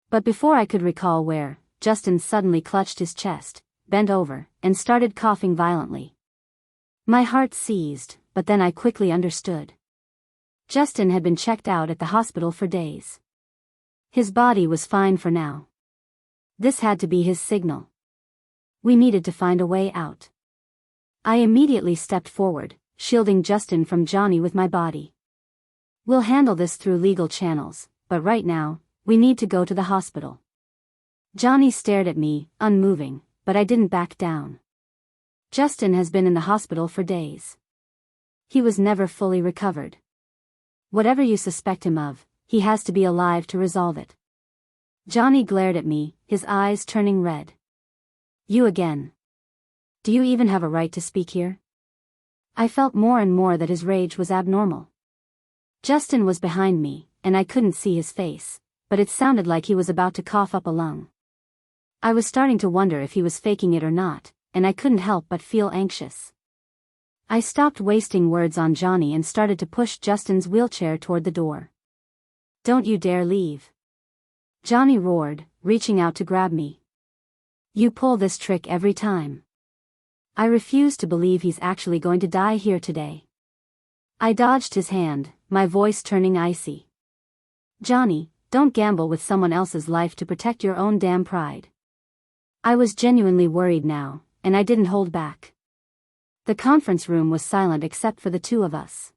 But before I could recall where, Justin suddenly clutched his chest, bent over, and started coughing violently. My heart seized, but then I quickly understood. Justin had been checked out at the hospital for days. His body was fine for now. This had to be his signal. We needed to find a way out. I immediately stepped forward, shielding Justin from Johnny with my body. We'll handle this through legal channels, but right now, we need to go to the hospital. Johnny stared at me, unmoving, but I didn't back down. Justin has been in the hospital for days. He was never fully recovered. Whatever you suspect him of, he has to be alive to resolve it. Johnny glared at me, his eyes turning red. You again. Do you even have a right to speak here? I felt more and more that his rage was abnormal. Justin was behind me, and I couldn't see his face, but it sounded like he was about to cough up a lung. I was starting to wonder if he was faking it or not, and I couldn't help but feel anxious. I stopped wasting words on Johnny and started to push Justin's wheelchair toward the door. Don't you dare leave. Johnny roared, reaching out to grab me. You pull this trick every time. I refuse to believe he's actually going to die here today. I dodged his hand, my voice turning icy. Johnny, don't gamble with someone else's life to protect your own damn pride. I was genuinely worried now, and I didn't hold back. The conference room was silent except for the two of us.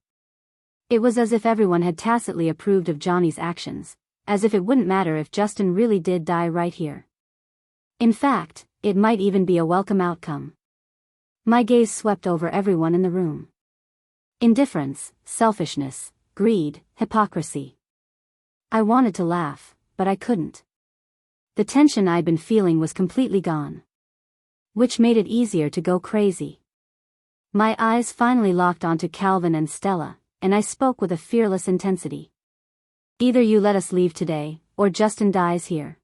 It was as if everyone had tacitly approved of Johnny's actions, as if it wouldn't matter if Justin really did die right here. In fact, it might even be a welcome outcome. My gaze swept over everyone in the room. Indifference, selfishness, greed, hypocrisy. I wanted to laugh, but I couldn't. The tension I'd been feeling was completely gone. Which made it easier to go crazy. My eyes finally locked onto Calvin and Stella, and I spoke with a fearless intensity. Either you let us leave today, or Justin dies here.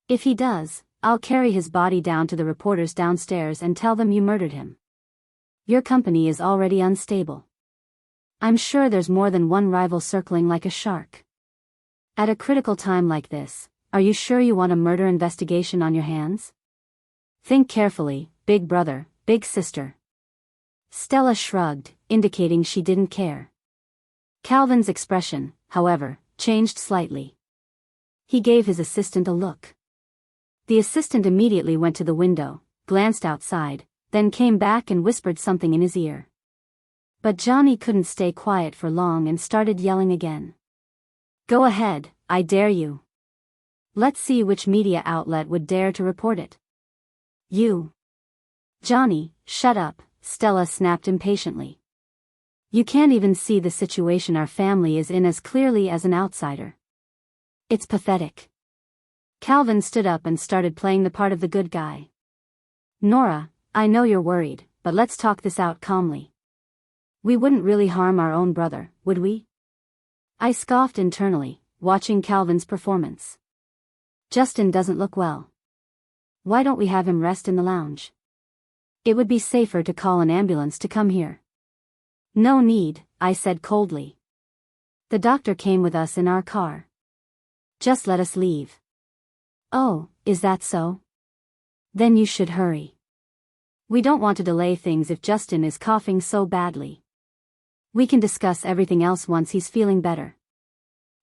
If he does, I'll carry his body down to the reporters downstairs and tell them you murdered him. Your company is already unstable. I'm sure there's more than one rival circling like a shark. At a critical time like this, are you sure you want a murder investigation on your hands? Think carefully, big brother, big sister. Stella shrugged, indicating she didn't care. Calvin's expression, however, changed slightly. He gave his assistant a look. The assistant immediately went to the window, glanced outside, then came back and whispered something in his ear. But Johnny couldn't stay quiet for long and started yelling again. Go ahead, I dare you. Let's see which media outlet would dare to report it. You. Johnny, shut up, Stella snapped impatiently. You can't even see the situation our family is in as clearly as an outsider. It's pathetic. Calvin stood up and started playing the part of the good guy. Nora, I know you're worried, but let's talk this out calmly. We wouldn't really harm our own brother, would we? I scoffed internally, watching Calvin's performance. Justin doesn't look well. Why don't we have him rest in the lounge? It would be safer to call an ambulance to come here. No need, I said coldly. The doctor came with us in our car. Just let us leave. Oh, is that so? Then you should hurry. We don't want to delay things if Justin is coughing so badly. We can discuss everything else once he's feeling better.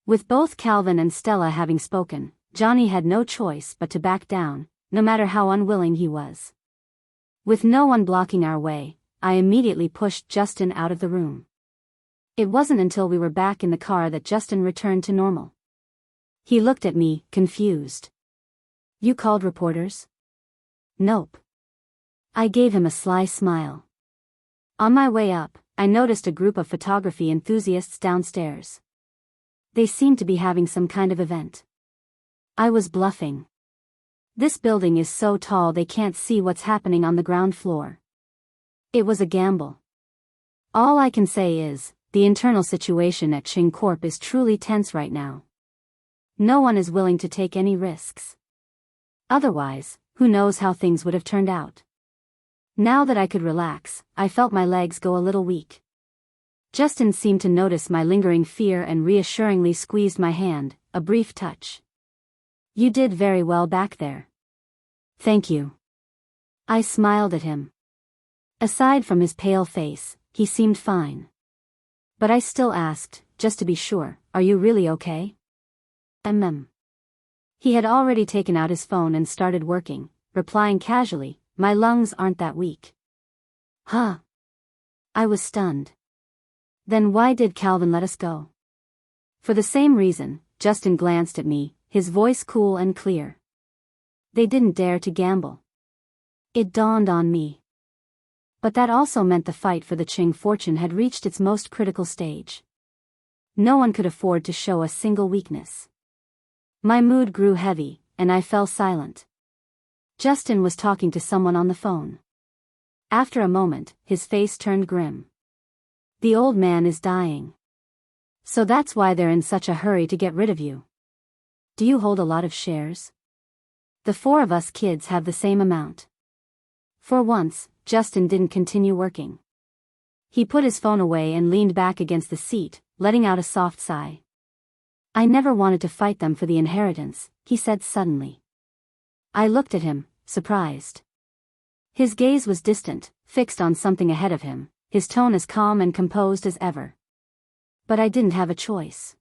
With both Calvin and Stella having spoken, Johnny had no choice but to back down, no matter how unwilling he was. With no one blocking our way, I immediately pushed Justin out of the room. It wasn't until we were back in the car that Justin returned to normal. He looked at me, confused. You called reporters? Nope. I gave him a sly smile. On my way up, I noticed a group of photography enthusiasts downstairs. They seemed to be having some kind of event. I was bluffing. This building is so tall they can't see what's happening on the ground floor. It was a gamble. All I can say is, the internal situation at Ching Corp is truly tense right now. No one is willing to take any risks. Otherwise, who knows how things would have turned out. Now that I could relax, I felt my legs go a little weak. Justin seemed to notice my lingering fear and reassuringly squeezed my hand, a brief touch. You did very well back there. Thank you. I smiled at him. Aside from his pale face, he seemed fine. But I still asked, just to be sure, are you really okay? He had already taken out his phone and started working, replying casually, my lungs aren't that weak. Huh? I was stunned. Then why did Calvin let us go? For the same reason, Justin glanced at me, his voice cool and clear. They didn't dare to gamble. It dawned on me. But that also meant the fight for the Ching fortune had reached its most critical stage. No one could afford to show a single weakness. My mood grew heavy, and I fell silent. Justin was talking to someone on the phone. After a moment, his face turned grim. The old man is dying. So that's why they're in such a hurry to get rid of you. Do you hold a lot of shares? The four of us kids have the same amount. For once, Justin didn't continue working. He put his phone away and leaned back against the seat, letting out a soft sigh. I never wanted to fight them for the inheritance, he said suddenly. I looked at him, surprised. His gaze was distant, fixed on something ahead of him, his tone as calm and composed as ever. But I didn't have a choice.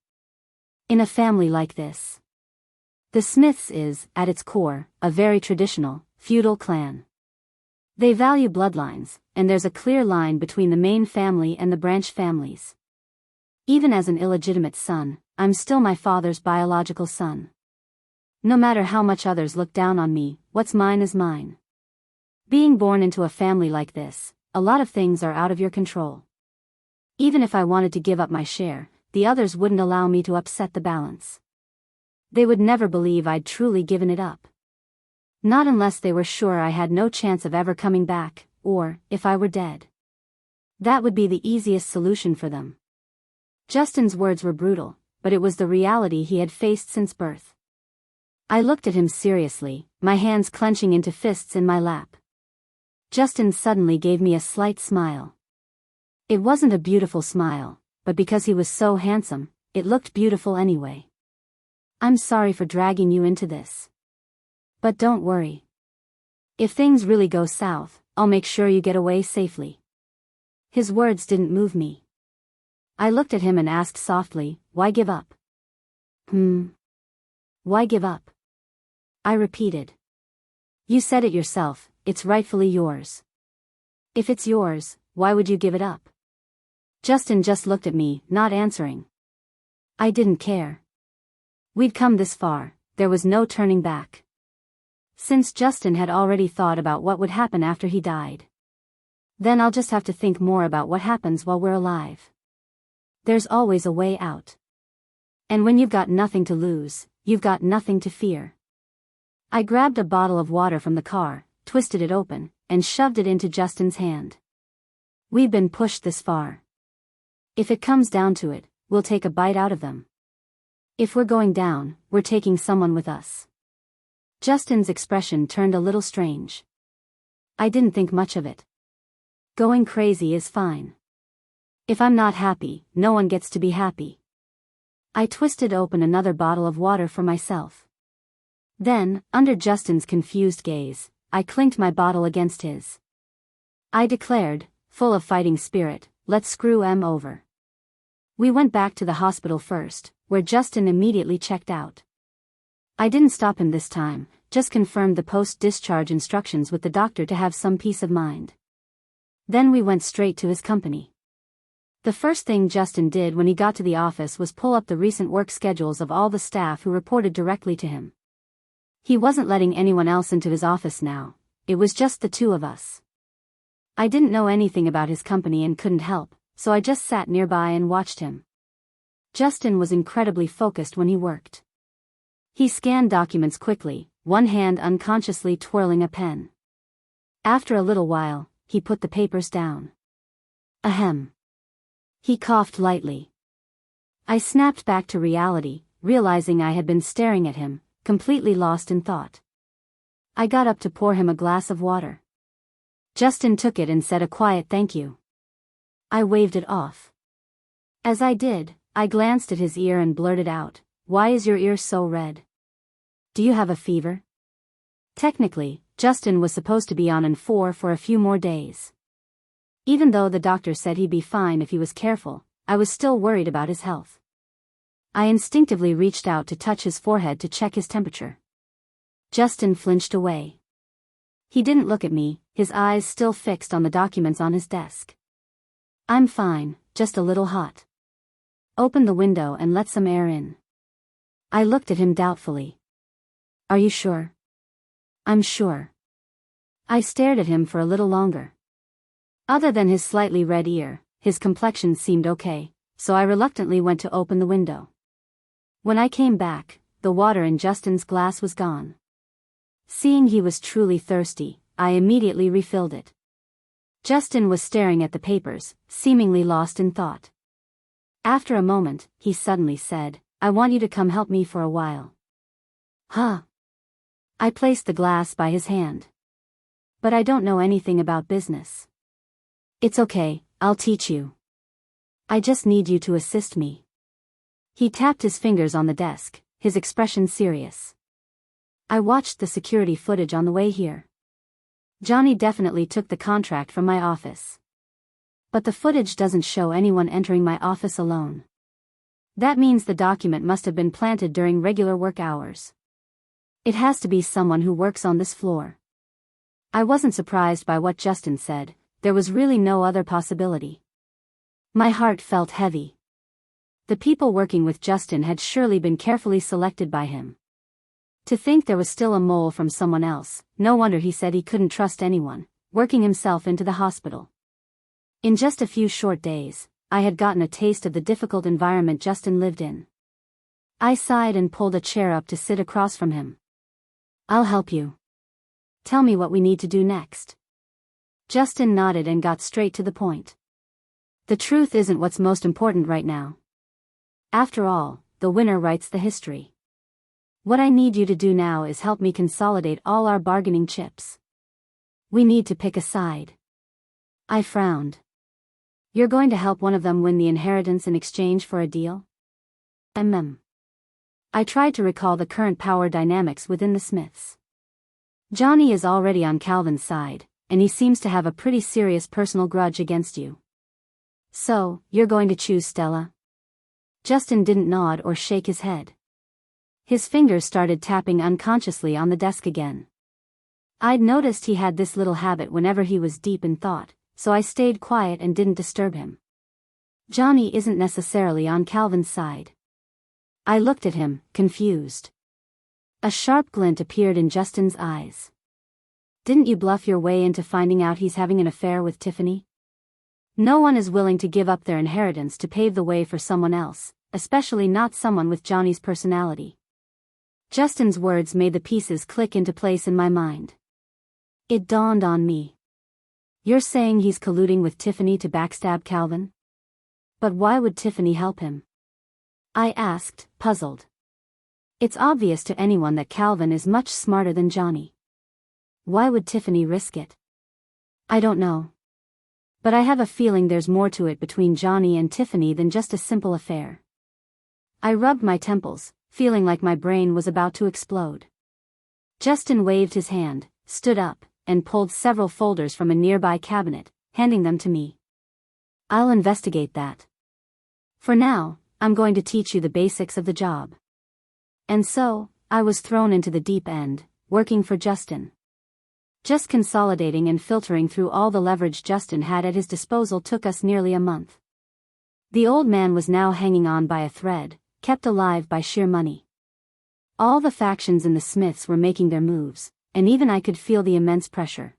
In a family like this, the Smiths is, at its core, a very traditional, feudal clan. They value bloodlines, and there's a clear line between the main family and the branch families. Even as an illegitimate son, I'm still my father's biological son. No matter how much others look down on me, what's mine is mine. Being born into a family like this, a lot of things are out of your control. Even if I wanted to give up my share, the others wouldn't allow me to upset the balance. They would never believe I'd truly given it up. Not unless they were sure I had no chance of ever coming back, or, if I were dead. That would be the easiest solution for them. Justin's words were brutal, but it was the reality he had faced since birth. I looked at him seriously, my hands clenching into fists in my lap. Justin suddenly gave me a slight smile. It wasn't a beautiful smile, but because he was so handsome, it looked beautiful anyway. I'm sorry for dragging you into this. But don't worry. If things really go south, I'll make sure you get away safely. His words didn't move me. I looked at him and asked softly, why give up? Why give up? I repeated. You said it yourself, it's rightfully yours. If it's yours, why would you give it up? Justin just looked at me, not answering. I didn't care. We'd come this far, there was no turning back. Since Justin had already thought about what would happen after he died. Then I'll just have to think more about what happens while we're alive. There's always a way out. And when you've got nothing to lose, you've got nothing to fear. I grabbed a bottle of water from the car, twisted it open, and shoved it into Justin's hand. We've been pushed this far. If it comes down to it, we'll take a bite out of them. If we're going down, we're taking someone with us. Justin's expression turned a little strange. I didn't think much of it. Going crazy is fine. If I'm not happy, no one gets to be happy. I twisted open another bottle of water for myself. Then, under Justin's confused gaze, I clinked my bottle against his. I declared, full of fighting spirit, let's screw him over. We went back to the hospital first, where Justin immediately checked out. I didn't stop him this time, just confirmed the post-discharge instructions with the doctor to have some peace of mind. Then we went straight to his company. The first thing Justin did when he got to the office was pull up the recent work schedules of all the staff who reported directly to him. He wasn't letting anyone else into his office now, it was just the two of us. I didn't know anything about his company and couldn't help, so I just sat nearby and watched him. Justin was incredibly focused when he worked. He scanned documents quickly, one hand unconsciously twirling a pen. After a little while, he put the papers down. Ahem. He coughed lightly. I snapped back to reality, realizing I had been staring at him, completely lost in thought. I got up to pour him a glass of water. Justin took it and said a quiet thank you. I waved it off. As I did, I glanced at his ear and blurted out, why is your ear so red? Do you have a fever? Technically, Justin was supposed to be on N4 for a few more days. Even though the doctor said he'd be fine if he was careful, I was still worried about his health. I instinctively reached out to touch his forehead to check his temperature. Justin flinched away. He didn't look at me, his eyes still fixed on the documents on his desk. I'm fine, just a little hot. Open the window and let some air in. I looked at him doubtfully. Are you sure? I'm sure. I stared at him for a little longer. Other than his slightly red ear, his complexion seemed okay, so I reluctantly went to open the window. When I came back, the water in Justin's glass was gone. Seeing he was truly thirsty, I immediately refilled it. Justin was staring at the papers, seemingly lost in thought. After a moment, he suddenly said, I want you to come help me for a while. Huh? I placed the glass by his hand. But I don't know anything about business. It's okay, I'll teach you. I just need you to assist me. He tapped his fingers on the desk, his expression serious. I watched the security footage on the way here. Johnny definitely took the contract from my office. But the footage doesn't show anyone entering my office alone. That means the document must have been planted during regular work hours. It has to be someone who works on this floor. I wasn't surprised by what Justin said, there was really no other possibility. My heart felt heavy. The people working with Justin had surely been carefully selected by him. To think there was still a mole from someone else, no wonder he said he couldn't trust anyone, working himself into the hospital. In just a few short days, I had gotten a taste of the difficult environment Justin lived in. I sighed and pulled a chair up to sit across from him. I'll help you. Tell me what we need to do next. Justin nodded and got straight to the point. The truth isn't what's most important right now. After all, the winner writes the history. What I need you to do now is help me consolidate all our bargaining chips. We need to pick a side. I frowned. You're going to help one of them win the inheritance in exchange for a deal? I tried to recall the current power dynamics within the Smiths. Johnny is already on Calvin's side, and he seems to have a pretty serious personal grudge against you. So, you're going to choose Stella? Justin didn't nod or shake his head. His fingers started tapping unconsciously on the desk again. I'd noticed he had this little habit whenever he was deep in thought, so I stayed quiet and didn't disturb him. Johnny isn't necessarily on Calvin's side. I looked at him, confused. A sharp glint appeared in Justin's eyes. Didn't you bluff your way into finding out he's having an affair with Tiffany? No one is willing to give up their inheritance to pave the way for someone else, especially not someone with Johnny's personality. Justin's words made the pieces click into place in my mind. It dawned on me. You're saying he's colluding with Tiffany to backstab Calvin? But why would Tiffany help him? I asked, puzzled. It's obvious to anyone that Calvin is much smarter than Johnny. Why would Tiffany risk it? I don't know. But I have a feeling there's more to it between Johnny and Tiffany than just a simple affair. I rubbed my temples, feeling like my brain was about to explode. Justin waved his hand, stood up, and pulled several folders from a nearby cabinet, handing them to me. I'll investigate that. For now, I'm going to teach you the basics of the job. And so, I was thrown into the deep end, working for Justin. Just consolidating and filtering through all the leverage Justin had at his disposal took us nearly a month. The old man was now hanging on by a thread, kept alive by sheer money. All the factions in the Smiths were making their moves, and even I could feel the immense pressure.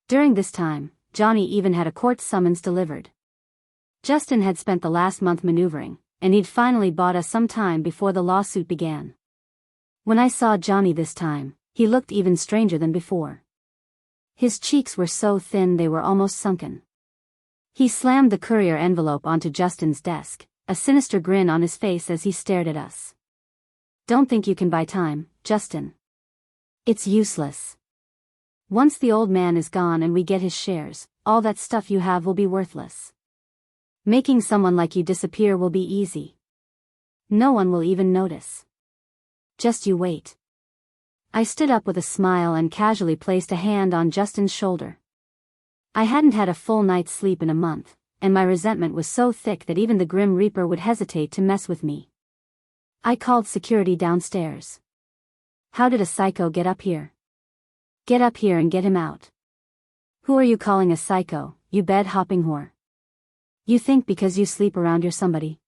During this time, Johnny even had a court summons delivered. Justin had spent the last month maneuvering, and he'd finally bought us some time before the lawsuit began. When I saw Johnny this time, he looked even stranger than before. His cheeks were so thin they were almost sunken. He slammed the courier envelope onto Justin's desk, a sinister grin on his face as he stared at us. Don't think you can buy time, Justin. It's useless. Once the old man is gone and we get his shares, all that stuff you have will be worthless. Making someone like you disappear will be easy. No one will even notice. Just you wait. I stood up with a smile and casually placed a hand on Justin's shoulder. I hadn't had a full night's sleep in a month, and my resentment was so thick that even the Grim Reaper would hesitate to mess with me. I called security downstairs. How did a psycho get up here? Get up here and get him out. Who are you calling a psycho, you bed-hopping whore? You think because you sleep around you're somebody?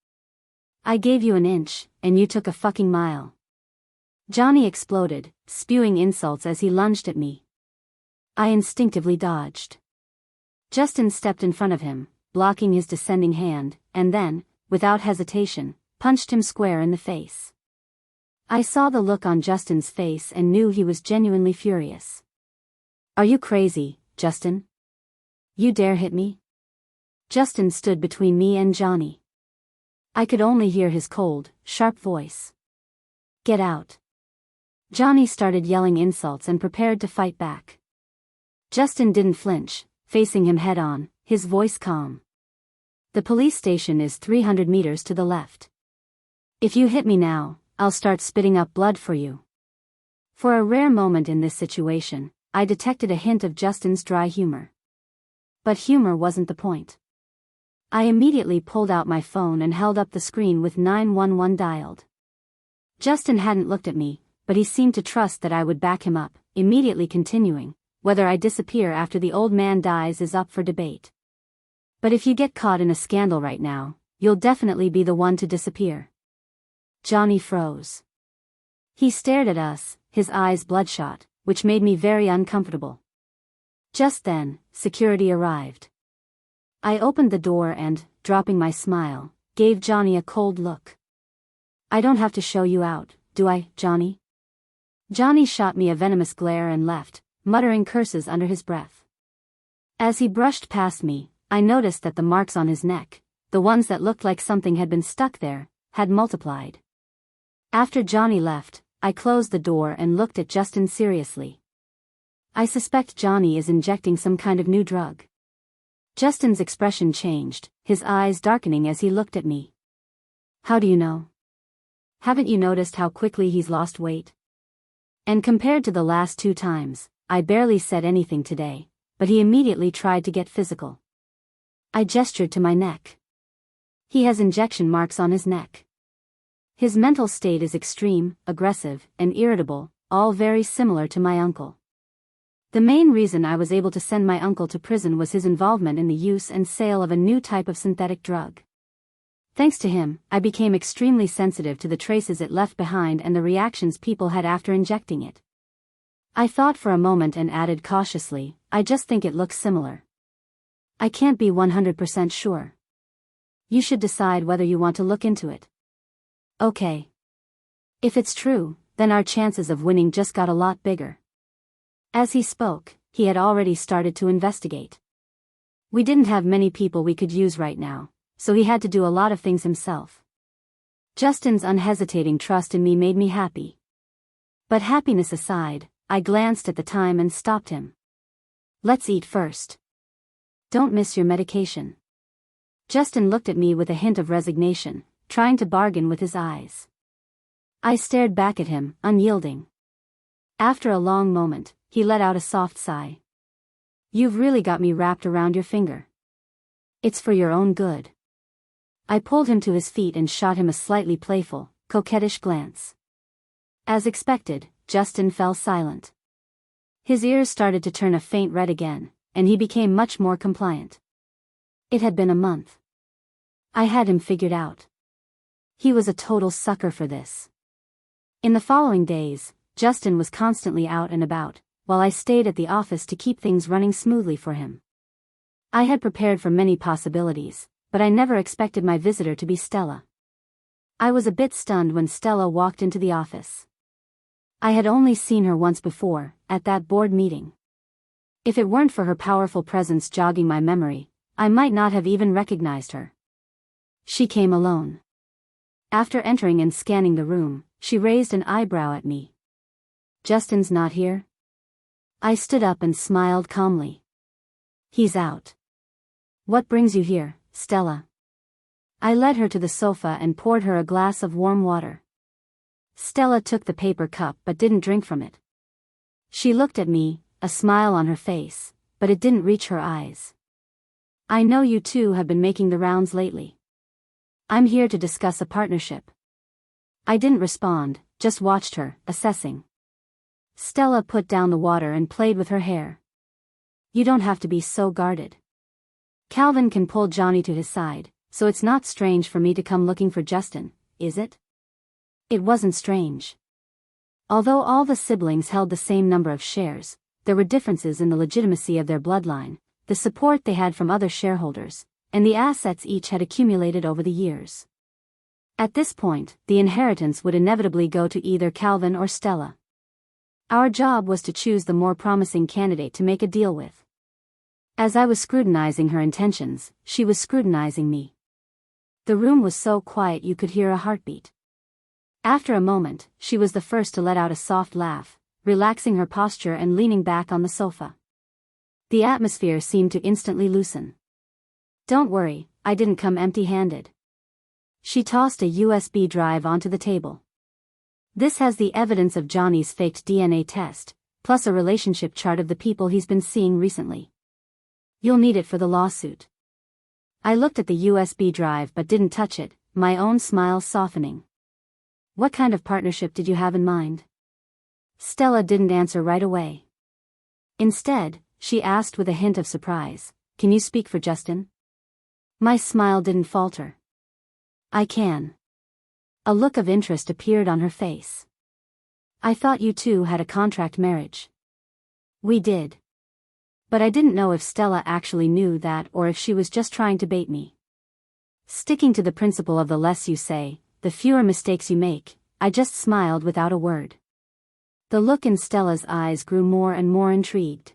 I gave you an inch, and you took a fucking mile. Johnny exploded, spewing insults as he lunged at me. I instinctively dodged. Justin stepped in front of him, blocking his descending hand, and then, without hesitation, punched him square in the face. I saw the look on Justin's face and knew he was genuinely furious. Are you crazy, Justin? You dare hit me? Justin stood between me and Johnny. I could only hear his cold, sharp voice. Get out. Johnny started yelling insults and prepared to fight back. Justin didn't flinch, facing him head-on, his voice calm. The police station is 300 meters to the left. If you hit me now, I'll start spitting up blood for you. For a rare moment in this situation, I detected a hint of Justin's dry humor. But humor wasn't the point. I immediately pulled out my phone and held up the screen with 911 dialed. Justin hadn't looked at me, but he seemed to trust that I would back him up, immediately continuing, whether I disappear after the old man dies is up for debate. But if you get caught in a scandal right now, you'll definitely be the one to disappear. Johnny froze. He stared at us, his eyes bloodshot, which made me very uncomfortable. Just then, security arrived. I opened the door and, dropping my smile, gave Johnny a cold look. I don't have to show you out, do I, Johnny? Johnny shot me a venomous glare and left, muttering curses under his breath. As he brushed past me, I noticed that the marks on his neck, the ones that looked like something had been stuck there, had multiplied. After Johnny left, I closed the door and looked at Justin seriously. I suspect Johnny is injecting some kind of new drug. Justin's expression changed, his eyes darkening as he looked at me. How do you know? Haven't you noticed how quickly he's lost weight? And compared to the last 2 times, I barely said anything today, but he immediately tried to get physical. I gestured to my neck. He has injection marks on his neck. His mental state is extreme, aggressive, and irritable, all very similar to my uncle. The main reason I was able to send my uncle to prison was his involvement in the use and sale of a new type of synthetic drug. Thanks to him, I became extremely sensitive to the traces it left behind and the reactions people had after injecting it. I thought for a moment and added cautiously, I just think it looks similar. I can't be 100% sure. You should decide whether you want to look into it. Okay. If it's true, then our chances of winning just got a lot bigger. As he spoke, he had already started to investigate. We didn't have many people we could use right now, so he had to do a lot of things himself. Justin's unhesitating trust in me made me happy. But happiness aside, I glanced at the time and stopped him. Let's eat first. Don't miss your medication. Justin looked at me with a hint of resignation, trying to bargain with his eyes. I stared back at him, unyielding. After a long moment, he let out a soft sigh. You've really got me wrapped around your finger. It's for your own good. I pulled him to his feet and shot him a slightly playful, coquettish glance. As expected, Justin fell silent. His ears started to turn a faint red again, and he became much more compliant. It had been a month. I had him figured out. He was a total sucker for this. In the following days, Justin was constantly out and about, while I stayed at the office to keep things running smoothly for him. I had prepared for many possibilities, but I never expected my visitor to be Stella. I was a bit stunned when Stella walked into the office. I had only seen her once before, at that board meeting. If it weren't for her powerful presence jogging my memory, I might not have even recognized her. She came alone. After entering and scanning the room, she raised an eyebrow at me. Justin's not here? I stood up and smiled calmly. He's out. What brings you here, Stella? I led her to the sofa and poured her a glass of warm water. Stella took the paper cup but didn't drink from it. She looked at me, a smile on her face, but it didn't reach her eyes. I know you two have been making the rounds lately. I'm here to discuss a partnership. I didn't respond, just watched her, assessing. Stella put down the water and played with her hair. You don't have to be so guarded. Calvin can pull Johnny to his side, so it's not strange for me to come looking for Justin, is it? It wasn't strange. Although all the siblings held the same number of shares, there were differences in the legitimacy of their bloodline, the support they had from other shareholders, and the assets each had accumulated over the years. At this point, the inheritance would inevitably go to either Calvin or Stella. Our job was to choose the more promising candidate to make a deal with. As I was scrutinizing her intentions, she was scrutinizing me. The room was so quiet you could hear a heartbeat. After a moment, she was the first to let out a soft laugh, relaxing her posture and leaning back on the sofa. The atmosphere seemed to instantly loosen. Don't worry, I didn't come empty-handed. She tossed a USB drive onto the table. This has the evidence of Johnny's faked DNA test, plus a relationship chart of the people he's been seeing recently. You'll need it for the lawsuit. I looked at the USB drive but didn't touch it, my own smile softening. What kind of partnership did you have in mind? Stella didn't answer right away. Instead, she asked with a hint of surprise, can you speak for Justin? My smile didn't falter. I can. A look of interest appeared on her face. I thought you two had a contract marriage. We did. But I didn't know if Stella actually knew that or if she was just trying to bait me. Sticking to the principle of the less you say, the fewer mistakes you make, I just smiled without a word. The look in Stella's eyes grew more and more intrigued.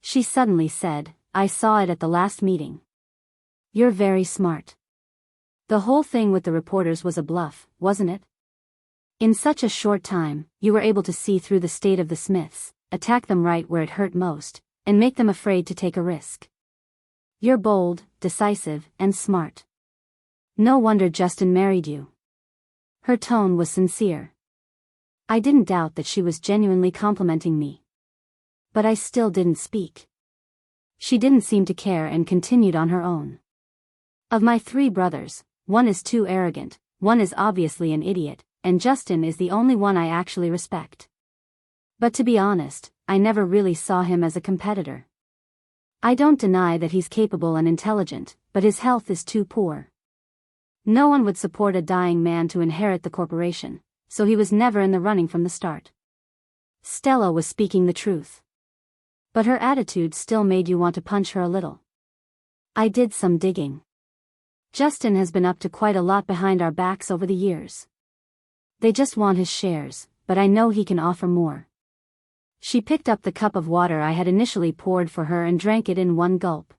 She suddenly said, I saw it at the last meeting. You're very smart. The whole thing with the reporters was a bluff, wasn't it? In such a short time, you were able to see through the state of the Smiths, attack them right where it hurt most, and make them afraid to take a risk. You're bold, decisive, and smart. No wonder Justin married you. Her tone was sincere. I didn't doubt that she was genuinely complimenting me. But I still didn't speak. She didn't seem to care and continued on her own. Of my 3 brothers, one is too arrogant, one is obviously an idiot, and Justin is the only one I actually respect. But to be honest, I never really saw him as a competitor. I don't deny that he's capable and intelligent, but his health is too poor. No one would support a dying man to inherit the corporation, so he was never in the running from the start. Stella was speaking the truth. But her attitude still made you want to punch her a little. I did some digging. Justin has been up to quite a lot behind our backs over the years. They just want his shares, but I know he can offer more. She picked up the cup of water I had initially poured for her and drank it in one gulp.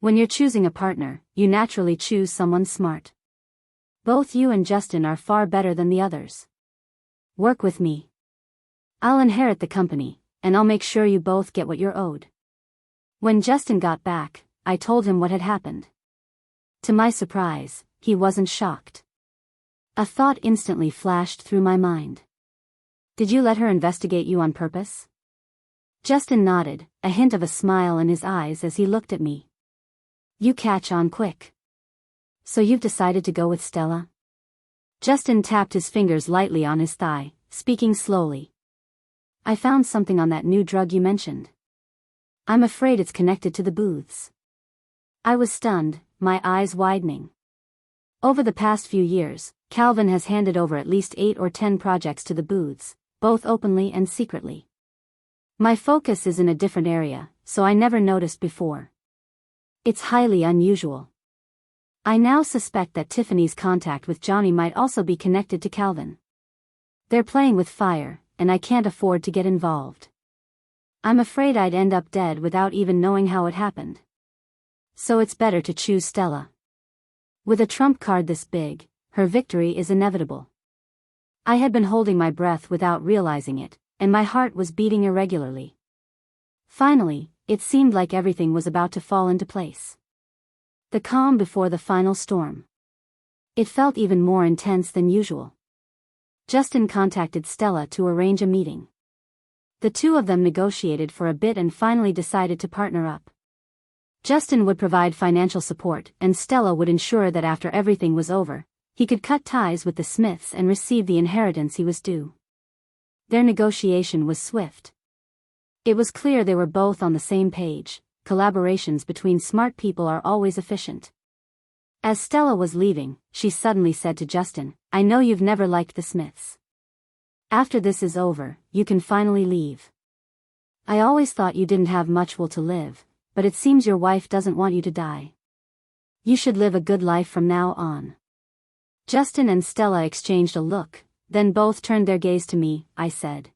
When you're choosing a partner, you naturally choose someone smart. Both you and Justin are far better than the others. Work with me. I'll inherit the company, and I'll make sure you both get what you're owed. When Justin got back, I told him what had happened. To my surprise, he wasn't shocked. A thought instantly flashed through my mind. Did you let her investigate you on purpose? Justin nodded, a hint of a smile in his eyes as he looked at me. You catch on quick. So you've decided to go with Stella? Justin tapped his fingers lightly on his thigh, speaking slowly. I found something on that new drug you mentioned. I'm afraid it's connected to the booths. I was stunned, my eyes widening. Over the past few years, Calvin has handed over at least 8 or 10 projects to the booths, both openly and secretly. My focus is in a different area, so I never noticed before. It's highly unusual. I now suspect that Tiffany's contact with Johnny might also be connected to Calvin. They're playing with fire, and I can't afford to get involved. I'm afraid I'd end up dead without even knowing how it happened. So it's better to choose Stella. With a trump card this big, her victory is inevitable. I had been holding my breath without realizing it, and my heart was beating irregularly. Finally, it seemed like everything was about to fall into place. The calm before the final storm. It felt even more intense than usual. Justin contacted Stella to arrange a meeting. The two of them negotiated for a bit and finally decided to partner up. Justin would provide financial support, and Stella would ensure that after everything was over, he could cut ties with the Smiths and receive the inheritance he was due. Their negotiation was swift. It was clear they were both on the same page. Collaborations between smart people are always efficient. As Stella was leaving, she suddenly said to Justin, I know you've never liked the Smiths. After this is over, you can finally leave. I always thought you didn't have much will to live, but it seems your wife doesn't want you to die. You should live a good life from now on. Justin and Stella exchanged a look, then both turned their gaze to me, I said.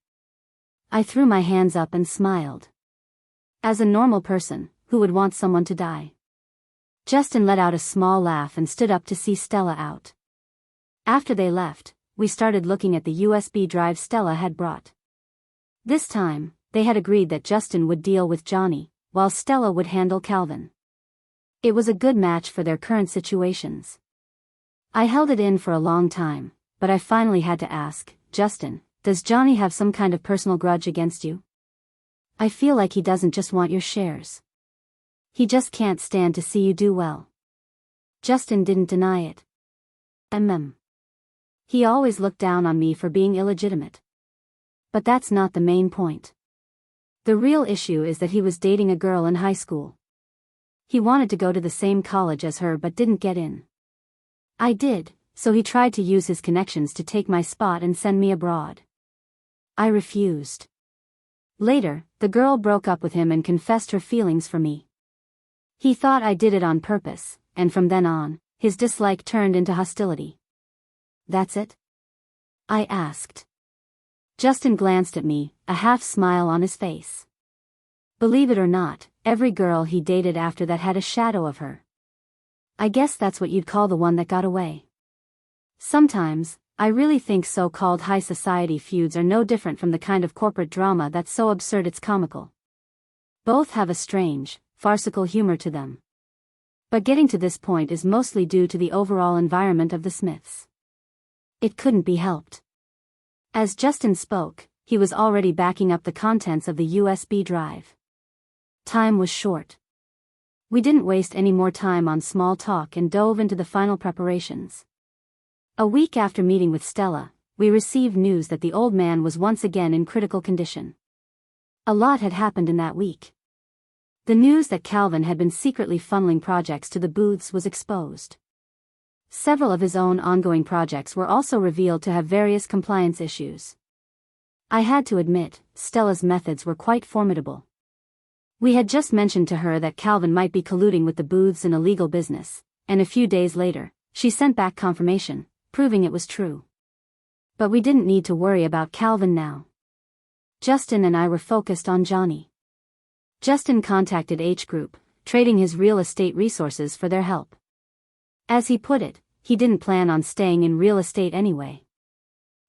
I threw my hands up and smiled. As a normal person, who would want someone to die? Justin let out a small laugh and stood up to see Stella out. After they left, we started looking at the USB drive Stella had brought. This time, they had agreed that Justin would deal with Johnny, while Stella would handle Calvin. It was a good match for their current situations. I held it in for a long time, but I finally had to ask, Justin, does Johnny have some kind of personal grudge against you? I feel like he doesn't just want your shares. He just can't stand to see you do well. Justin didn't deny it. He always looked down on me for being illegitimate. But that's not the main point. The real issue is that he was dating a girl in high school. He wanted to go to the same college as her but didn't get in. I did, so he tried to use his connections to take my spot and send me abroad. I refused. Later, the girl broke up with him and confessed her feelings for me. He thought I did it on purpose, and from then on, his dislike turned into hostility. That's it? I asked. Justin glanced at me, a half smile on his face. Believe it or not, every girl he dated after that had a shadow of her. I guess that's what you'd call the one that got away. Sometimes, I really think so-called high society feuds are no different from the kind of corporate drama that's so absurd it's comical. Both have a strange, farcical humor to them. But getting to this point is mostly due to the overall environment of the Smiths. It couldn't be helped. As Justin spoke, he was already backing up the contents of the USB drive. Time was short. We didn't waste any more time on small talk and dove into the final preparations. A week after meeting with Stella, we received news that the old man was once again in critical condition. A lot had happened in that week. The news that Calvin had been secretly funneling projects to the booths was exposed. Several of his own ongoing projects were also revealed to have various compliance issues. I had to admit, Stella's methods were quite formidable. We had just mentioned to her that Calvin might be colluding with the booths in illegal business, and a few days later, she sent back confirmation, proving it was true. But we didn't need to worry about Calvin now. Justin and I were focused on Johnny. Justin contacted H Group, trading his real estate resources for their help. As he put it, he didn't plan on staying in real estate anyway.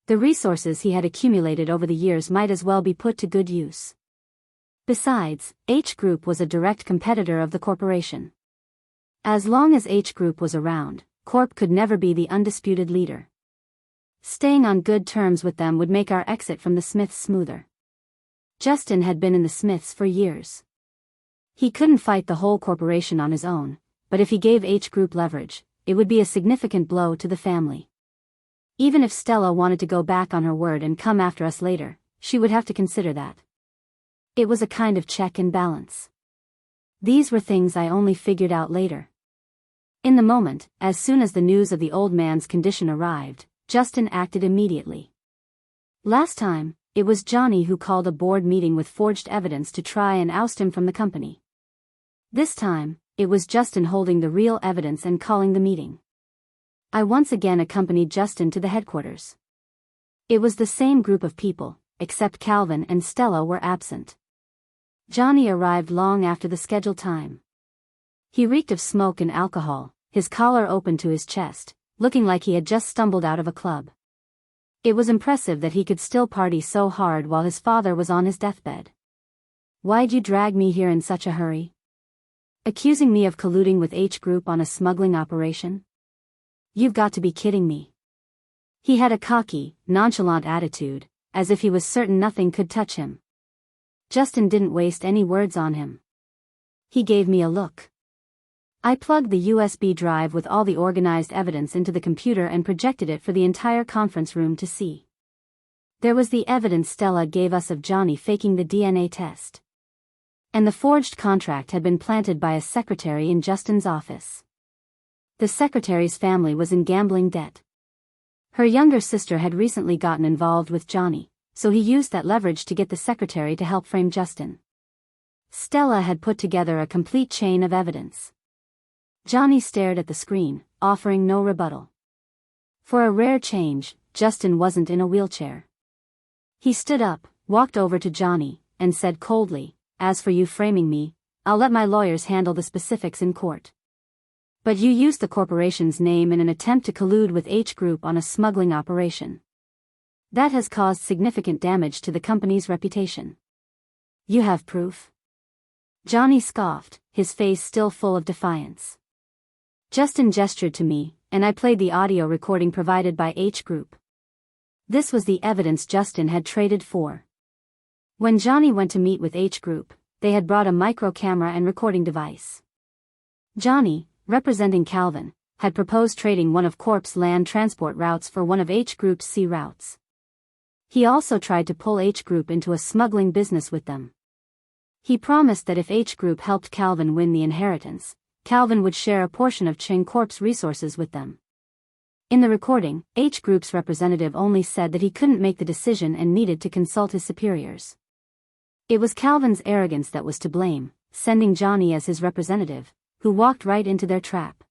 The resources he had accumulated over the years might as well be put to good use. Besides, H Group was a direct competitor of the corporation. As long as H Group was around, Corp could never be the undisputed leader. Staying on good terms with them would make our exit from the Smiths smoother. Justin had been in the Smiths for years. He couldn't fight the whole corporation on his own, but if he gave H Group leverage, it would be a significant blow to the family. Even if Stella wanted to go back on her word and come after us later, she would have to consider that. It was a kind of check and balance. These were things I only figured out later. In the moment, as soon as the news of the old man's condition arrived, Justin acted immediately. Last time, it was Johnny who called a board meeting with forged evidence to try and oust him from the company. This time, it was Justin holding the real evidence and calling the meeting. I once again accompanied Justin to the headquarters. It was the same group of people, except Calvin and Stella were absent. Johnny arrived long after the scheduled time. He reeked of smoke and alcohol, his collar open to his chest, looking like he had just stumbled out of a club. It was impressive that he could still party so hard while his father was on his deathbed. "Why'd you drag me here in such a hurry? Accusing me of colluding with H Group on a smuggling operation? You've got to be kidding me." He had a cocky, nonchalant attitude, as if he was certain nothing could touch him. Justin didn't waste any words on him. He gave me a look. I plugged the USB drive with all the organized evidence into the computer and projected it for the entire conference room to see. There was the evidence Stella gave us of Johnny faking the DNA test. And the forged contract had been planted by a secretary in Justin's office. The secretary's family was in gambling debt. Her younger sister had recently gotten involved with Johnny, so he used that leverage to get the secretary to help frame Justin. Stella had put together a complete chain of evidence. Johnny stared at the screen, offering no rebuttal. For a rare change, Justin wasn't in a wheelchair. He stood up, walked over to Johnny, and said coldly, "As for you framing me, I'll let my lawyers handle the specifics in court. But you used the corporation's name in an attempt to collude with H Group on a smuggling operation. That has caused significant damage to the company's reputation. You have proof?" Johnny scoffed, his face still full of defiance. Justin gestured to me, and I played the audio recording provided by H Group. This was the evidence Justin had traded for. When Johnny went to meet with H Group, they had brought a micro camera and recording device. Johnny, representing Calvin, had proposed trading one of Corp's land transport routes for one of H Group's sea routes. He also tried to pull H Group into a smuggling business with them. He promised that if H Group helped Calvin win the inheritance, Calvin would share a portion of Ching Corp's resources with them. In the recording, H Group's representative only said that he couldn't make the decision and needed to consult his superiors. It was Calvin's arrogance that was to blame, sending Johnny as his representative, who walked right into their trap.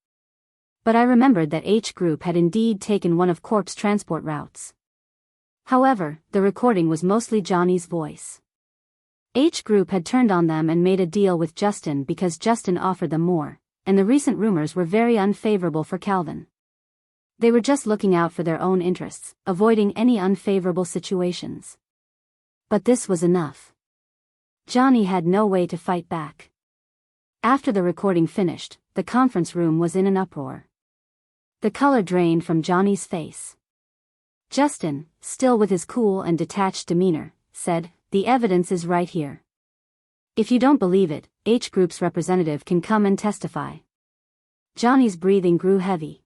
But I remembered that H Group had indeed taken one of Corp's transport routes. However, the recording was mostly Johnny's voice. H Group had turned on them and made a deal with Justin because Justin offered them more, and the recent rumors were very unfavorable for Calvin. They were just looking out for their own interests, avoiding any unfavorable situations. But this was enough. Johnny had no way to fight back. After the recording finished, the conference room was in an uproar. The color drained from Johnny's face. Justin, still with his cool and detached demeanor, said, "The evidence is right here. If you don't believe it, H Group's representative can come and testify." Johnny's breathing grew heavy.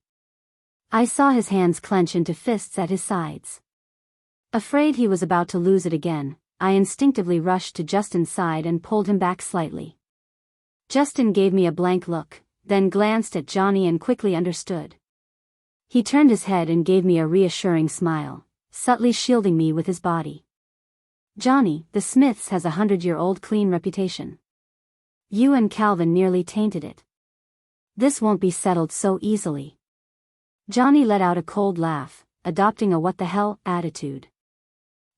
I saw his hands clench into fists at his sides. Afraid he was about to lose it again, I instinctively rushed to Justin's side and pulled him back slightly. Justin gave me a blank look, then glanced at Johnny and quickly understood. He turned his head and gave me a reassuring smile, subtly shielding me with his body. "Johnny, the Smiths has a 100-year-old clean reputation. You and Calvin nearly tainted it. This won't be settled so easily." Johnny let out a cold laugh, adopting a what-the-hell attitude.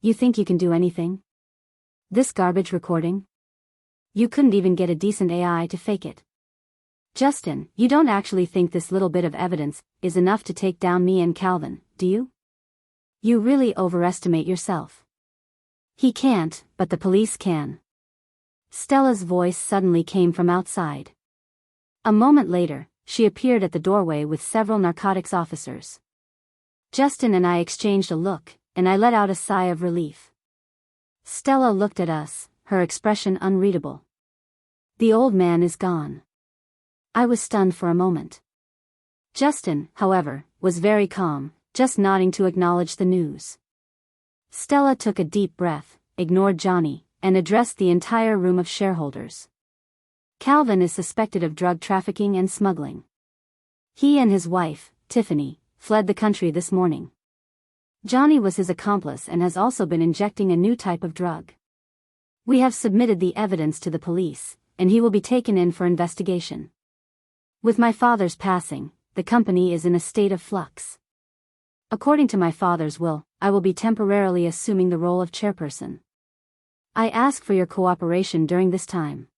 "You think you can do anything? This garbage recording? You couldn't even get a decent AI to fake it. Justin, you don't actually think this little bit of evidence is enough to take down me and Calvin, do you? You really overestimate yourself." "He can't, but the police can." Stella's voice suddenly came from outside. A moment later, she appeared at the doorway with several narcotics officers. Justin and I exchanged a look, and I let out a sigh of relief. Stella looked at us, her expression unreadable. "The old man is gone." I was stunned for a moment. Justin, however, was very calm, just nodding to acknowledge the news. Stella took a deep breath, ignored Johnny, and addressed the entire room of shareholders. "Calvin is suspected of drug trafficking and smuggling. He and his wife, Tiffany, fled the country this morning. Johnny was his accomplice and has also been injecting a new type of drug. We have submitted the evidence to the police, and he will be taken in for investigation. With my father's passing, the company is in a state of flux. According to my father's will, I will be temporarily assuming the role of chairperson. I ask for your cooperation during this time."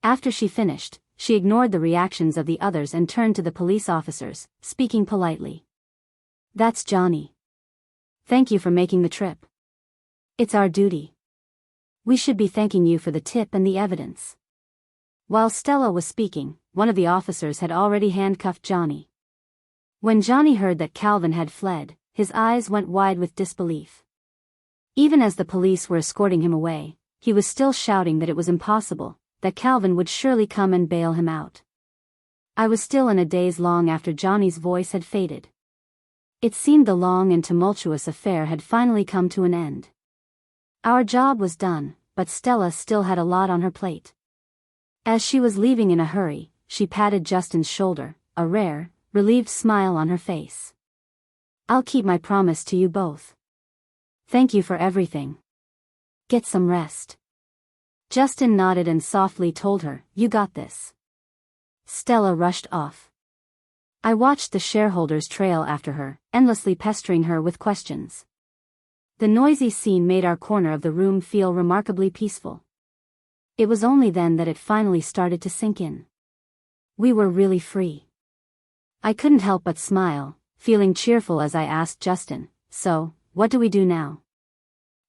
After she finished, she ignored the reactions of the others and turned to the police officers, speaking politely. "That's Johnny. Thank you for making the trip. It's our duty. We should be thanking you for the tip and the evidence." While Stella was speaking, one of the officers had already handcuffed Johnny. When Johnny heard that Calvin had fled, his eyes went wide with disbelief. Even as the police were escorting him away, he was still shouting that it was impossible, that Calvin would surely come and bail him out. I was still in a daze long after Johnny's voice had faded. It seemed the long and tumultuous affair had finally come to an end. Our job was done, but Stella still had a lot on her plate. As she was leaving in a hurry, she patted Justin's shoulder, a rare, relieved smile on her face. "I'll keep my promise to you both. Thank you for everything. Get some rest." Justin nodded and softly told her, "You got this." Stella rushed off. I watched the shareholders trail after her, endlessly pestering her with questions. The noisy scene made our corner of the room feel remarkably peaceful. It was only then that it finally started to sink in. We were really free. I couldn't help but smile, feeling cheerful as I asked Justin, "So, what do we do now?"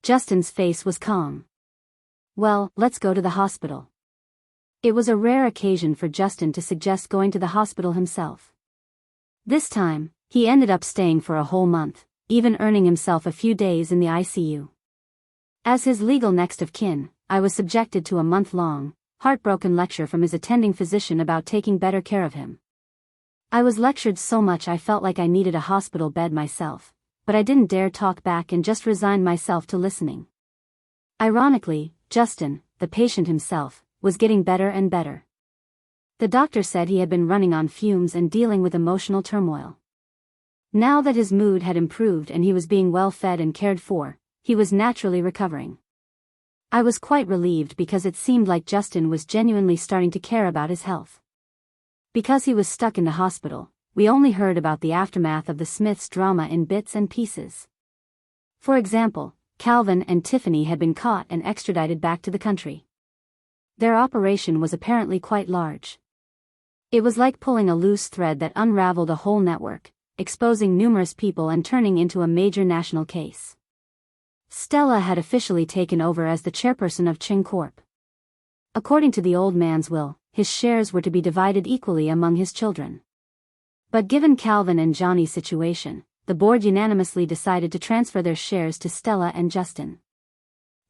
Justin's face was calm. "Well, let's go to the hospital." It was a rare occasion for Justin to suggest going to the hospital himself. This time, he ended up staying for a whole month, even earning himself a few days in the ICU. As his legal next of kin, I was subjected to a month-long, heartbroken lecture from his attending physician about taking better care of him. I was lectured so much I felt like I needed a hospital bed myself, but I didn't dare talk back and just resigned myself to listening. Ironically, Justin, the patient himself, was getting better and better. The doctor said he had been running on fumes and dealing with emotional turmoil. Now that his mood had improved and he was being well fed and cared for, he was naturally recovering. I was quite relieved because it seemed like Justin was genuinely starting to care about his health. Because he was stuck in the hospital, we only heard about the aftermath of the Smiths' drama in bits and pieces. For example, Calvin and Tiffany had been caught and extradited back to the country. Their operation was apparently quite large. It was like pulling a loose thread that unraveled a whole network, exposing numerous people and turning into a major national case. Stella had officially taken over as the chairperson of Ching Corp. According to the old man's will, his shares were to be divided equally among his children. But given Calvin and Johnny's situation, the board unanimously decided to transfer their shares to Stella and Justin.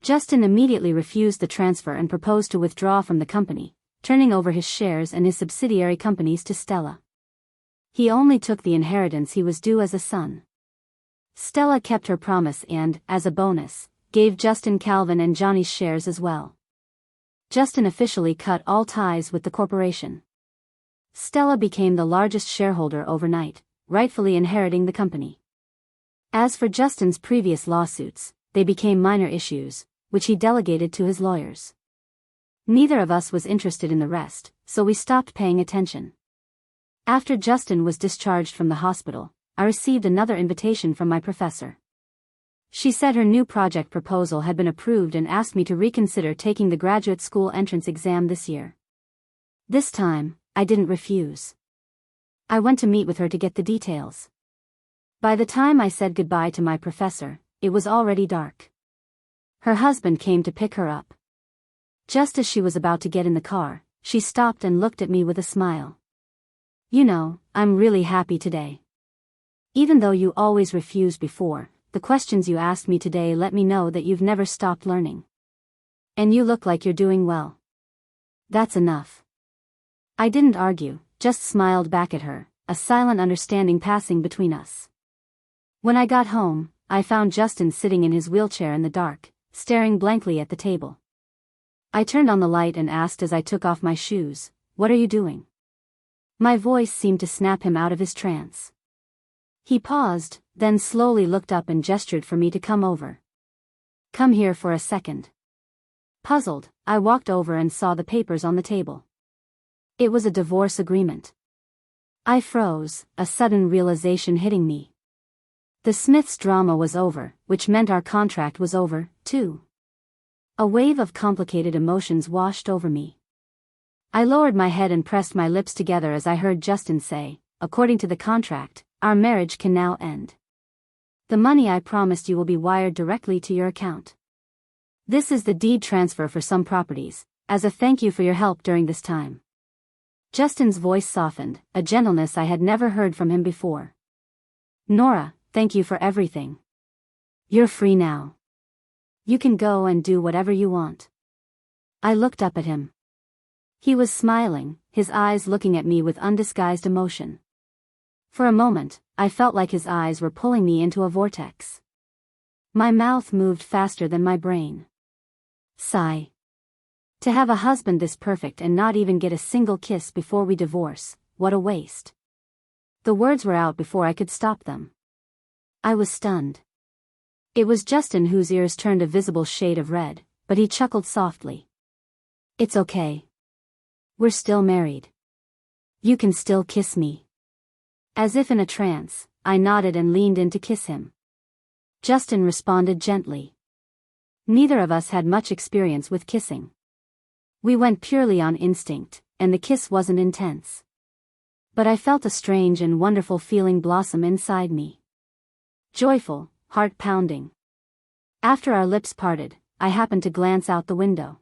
Justin immediately refused the transfer and proposed to withdraw from the company, turning over his shares and his subsidiary companies to Stella. He only took the inheritance he was due as a son. Stella kept her promise and, as a bonus, gave Justin Calvin and Johnny's shares as well. Justin officially cut all ties with the corporation. Stella became the largest shareholder overnight, rightfully inheriting the company. As for Justin's previous lawsuits, they became minor issues, which he delegated to his lawyers. Neither of us was interested in the rest, so we stopped paying attention. After Justin was discharged from the hospital, I received another invitation from my professor. She said her new project proposal had been approved and asked me to reconsider taking the graduate school entrance exam this year. This time, I didn't refuse. I went to meet with her to get the details. By the time I said goodbye to my professor, it was already dark. Her husband came to pick her up. Just as she was about to get in the car, she stopped and looked at me with a smile. "You know, I'm really happy today. Even though you always refused before, the questions you asked me today let me know that you've never stopped learning. And you look like you're doing well. That's enough." I didn't argue, just smiled back at her, a silent understanding passing between us. When I got home, I found Justin sitting in his wheelchair in the dark, staring blankly at the table. I turned on the light and asked as I took off my shoes, "What are you doing?" My voice seemed to snap him out of his trance. He paused, then slowly looked up and gestured for me to come over. "Come here for a second." Puzzled, I walked over and saw the papers on the table. It was a divorce agreement. I froze, a sudden realization hitting me. The Smiths' drama was over, which meant our contract was over, too. A wave of complicated emotions washed over me. I lowered my head and pressed my lips together as I heard Justin say, "According to the contract, our marriage can now end. The money I promised you will be wired directly to your account. This is the deed transfer for some properties, as a thank you for your help during this time." Justin's voice softened, a gentleness I had never heard from him before. "Nora, thank you for everything. You're free now. You can go and do whatever you want." I looked up at him. He was smiling, his eyes looking at me with undisguised emotion. For a moment, I felt like his eyes were pulling me into a vortex. My mouth moved faster than my brain. Sigh. To have a husband this perfect and not even get a single kiss before we divorce, what a waste. The words were out before I could stop them. I was stunned. It was Justin whose ears turned a visible shade of red, but he chuckled softly. "It's okay. We're still married. You can still kiss me." As if in a trance, I nodded and leaned in to kiss him. Justin responded gently. Neither of us had much experience with kissing. We went purely on instinct, and the kiss wasn't intense. But I felt a strange and wonderful feeling blossom inside me. Joyful, heart-pounding. After our lips parted, I happened to glance out the window.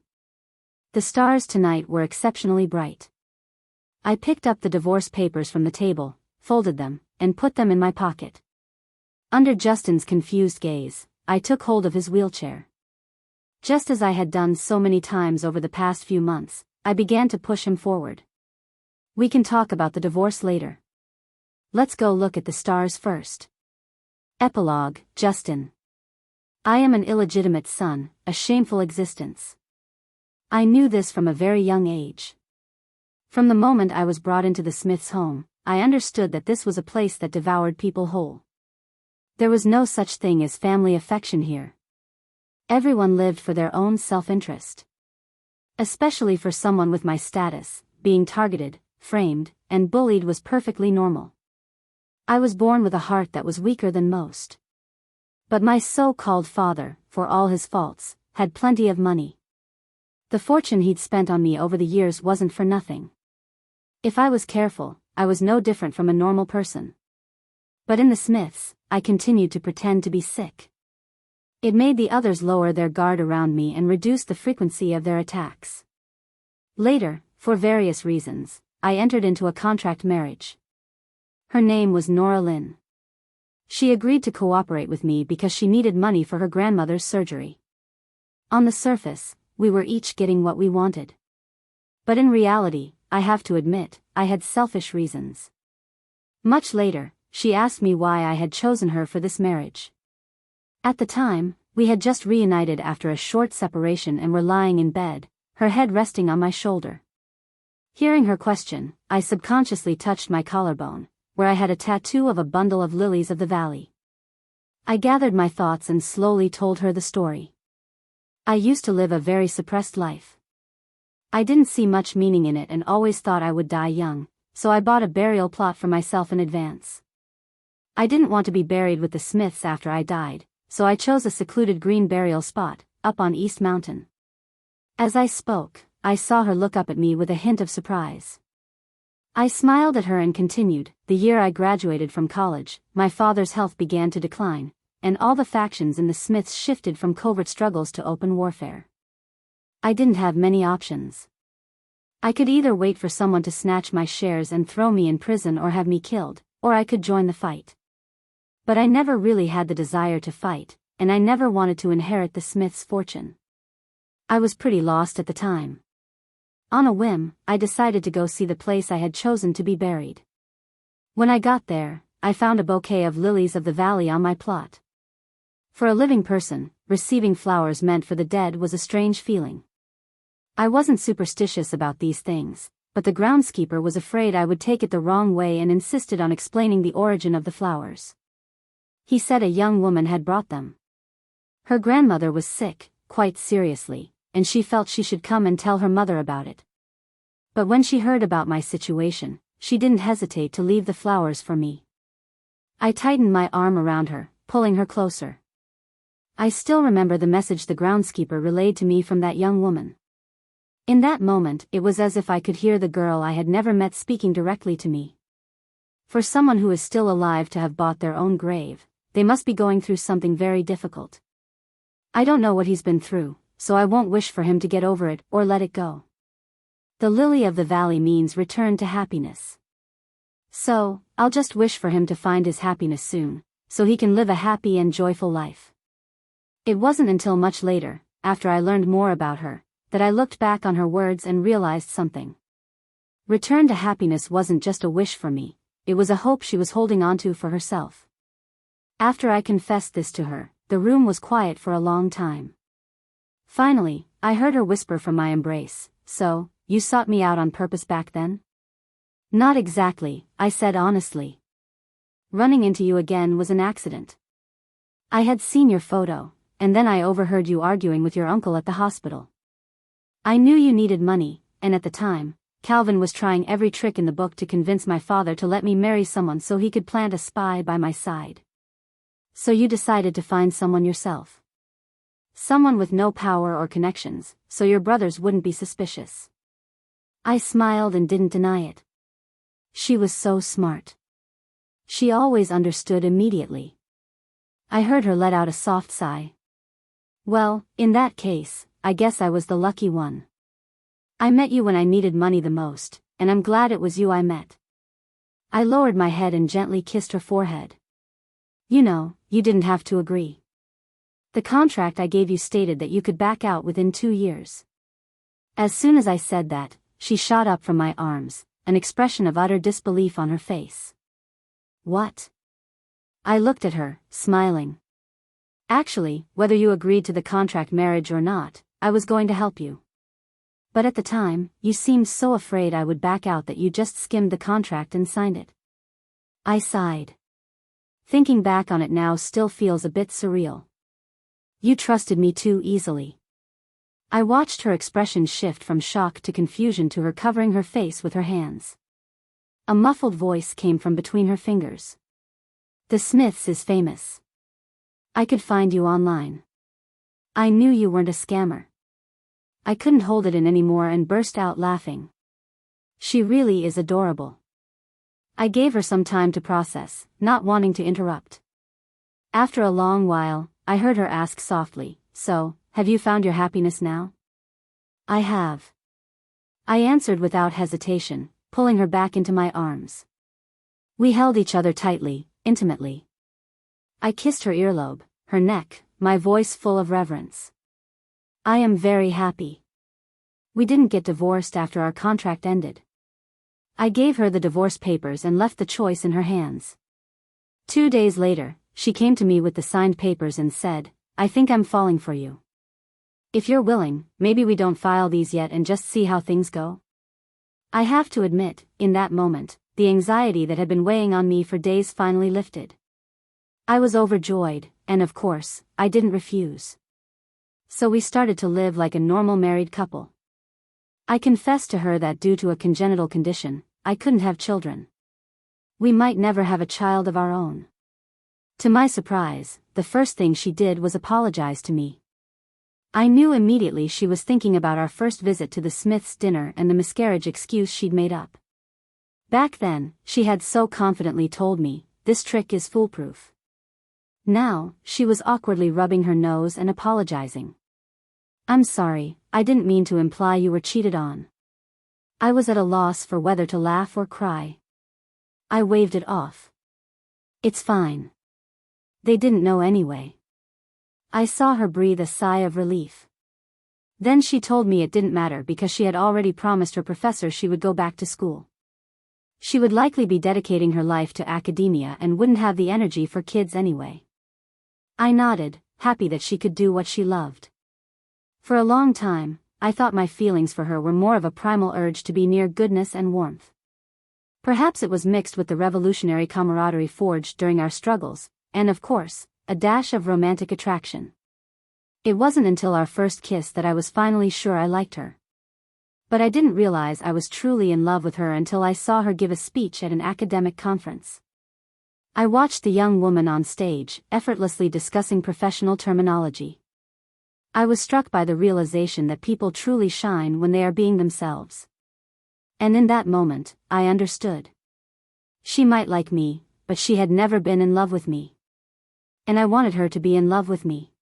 The stars tonight were exceptionally bright. I picked up the divorce papers from the table, folded them, and put them in my pocket. Under Justin's confused gaze, I took hold of his wheelchair. Just as I had done so many times over the past few months, I began to push him forward. "We can talk about the divorce later. Let's go look at the stars first." Epilogue, Justin. I am an illegitimate son, a shameful existence. I knew this from a very young age. From the moment I was brought into the Smiths' home, I understood that this was a place that devoured people whole. There was no such thing as family affection here. Everyone lived for their own self-interest. Especially for someone with my status, being targeted, framed, and bullied was perfectly normal. I was born with a heart that was weaker than most. But my so-called father, for all his faults, had plenty of money. The fortune he'd spent on me over the years wasn't for nothing. If I was careful, I was no different from a normal person. But in the Smiths, I continued to pretend to be sick. It made the others lower their guard around me and reduce the frequency of their attacks. Later, for various reasons, I entered into a contract marriage. Her name was Nora Lynn. She agreed to cooperate with me because she needed money for her grandmother's surgery. On the surface, we were each getting what we wanted. But in reality, I have to admit, I had selfish reasons. Much later, she asked me why I had chosen her for this marriage. At the time, we had just reunited after a short separation and were lying in bed, her head resting on my shoulder. Hearing her question, I subconsciously touched my collarbone, where I had a tattoo of a bundle of lilies of the valley. I gathered my thoughts and slowly told her the story. I used to live a very suppressed life. I didn't see much meaning in it and always thought I would die young, so I bought a burial plot for myself in advance. I didn't want to be buried with the Smiths after I died, so I chose a secluded green burial spot, up on East Mountain. As I spoke, I saw her look up at me with a hint of surprise. I smiled at her and continued, the year I graduated from college, my father's health began to decline, and all the factions in the Smiths shifted from covert struggles to open warfare. I didn't have many options. I could either wait for someone to snatch my shares and throw me in prison or have me killed, or I could join the fight. But I never really had the desire to fight, and I never wanted to inherit the Smiths' fortune. I was pretty lost at the time. On a whim, I decided to go see the place I had chosen to be buried. When I got there, I found a bouquet of lilies of the valley on my plot. For a living person, receiving flowers meant for the dead was a strange feeling. I wasn't superstitious about these things, but the groundskeeper was afraid I would take it the wrong way and insisted on explaining the origin of the flowers. He said a young woman had brought them. Her grandmother was sick, quite seriously, and she felt she should come and tell her mother about it. But when she heard about my situation, she didn't hesitate to leave the flowers for me. I tightened my arm around her, pulling her closer. I still remember the message the groundskeeper relayed to me from that young woman. In that moment, it was as if I could hear the girl I had never met speaking directly to me. For someone who is still alive to have bought their own grave, they must be going through something very difficult. I don't know what he's been through, so I won't wish for him to get over it or let it go. The lily of the valley means return to happiness. So, I'll just wish for him to find his happiness soon, so he can live a happy and joyful life. It wasn't until much later, after I learned more about her, that I looked back on her words and realized something. Return to happiness wasn't just a wish for me, it was a hope she was holding onto for herself. After I confessed this to her, the room was quiet for a long time. Finally, I heard her whisper from my embrace, "So, you sought me out on purpose back then?" "Not exactly," I said honestly. "Running into you again was an accident. I had seen your photo, and then I overheard you arguing with your uncle at the hospital. I knew you needed money, and at the time, Calvin was trying every trick in the book to convince my father to let me marry someone so he could plant a spy by my side. So you decided to find someone yourself. Someone with no power or connections, so your brothers wouldn't be suspicious." I smiled and didn't deny it. She was so smart. She always understood immediately. I heard her let out a soft sigh. "Well, in that case, I guess I was the lucky one. I met you when I needed money the most, and I'm glad it was you I met." I lowered my head and gently kissed her forehead. "You know, you didn't have to agree. The contract I gave you stated that you could back out within 2 years." As soon as I said that, she shot up from my arms, an expression of utter disbelief on her face. "What?" I looked at her, smiling. "Actually, whether you agreed to the contract marriage or not, I was going to help you. But at the time, you seemed so afraid I would back out that you just skimmed the contract and signed it." I sighed. Thinking back on it now still feels a bit surreal. "You trusted me too easily." I watched her expression shift from shock to confusion to her covering her face with her hands. A muffled voice came from between her fingers. "The Smiths is famous. I could find you online. I knew you weren't a scammer." I couldn't hold it in anymore and burst out laughing. She really is adorable. I gave her some time to process, not wanting to interrupt. After a long while, I heard her ask softly, "So, have you found your happiness now?" "I have." I answered without hesitation, pulling her back into my arms. We held each other tightly, intimately. I kissed her earlobe, her neck, my voice full of reverence. "I am very happy. We didn't get divorced after our contract ended." I gave her the divorce papers and left the choice in her hands. 2 days later, she came to me with the signed papers and said, "I think I'm falling for you. If you're willing, maybe we don't file these yet and just see how things go." I have to admit, in that moment, the anxiety that had been weighing on me for days finally lifted. I was overjoyed, and of course, I didn't refuse. So we started to live like a normal married couple. I confessed to her that due to a congenital condition, I couldn't have children. We might never have a child of our own. To my surprise, the first thing she did was apologize to me. I knew immediately she was thinking about our first visit to the Smiths' dinner and the miscarriage excuse she'd made up. Back then, she had so confidently told me, "This trick is foolproof." Now, she was awkwardly rubbing her nose and apologizing. "I'm sorry, I didn't mean to imply you were cheated on." I was at a loss for whether to laugh or cry. I waved it off. "It's fine. They didn't know anyway." I saw her breathe a sigh of relief. Then she told me it didn't matter because she had already promised her professor she would go back to school. She would likely be dedicating her life to academia and wouldn't have the energy for kids anyway. I nodded, happy that she could do what she loved. For a long time, I thought my feelings for her were more of a primal urge to be near goodness and warmth. Perhaps it was mixed with the revolutionary camaraderie forged during our struggles, and of course, a dash of romantic attraction. It wasn't until our first kiss that I was finally sure I liked her. But I didn't realize I was truly in love with her until I saw her give a speech at an academic conference. I watched the young woman on stage, effortlessly discussing professional terminology. I was struck by the realization that people truly shine when they are being themselves. And in that moment, I understood. She might like me, but she had never been in love with me. And I wanted her to be in love with me.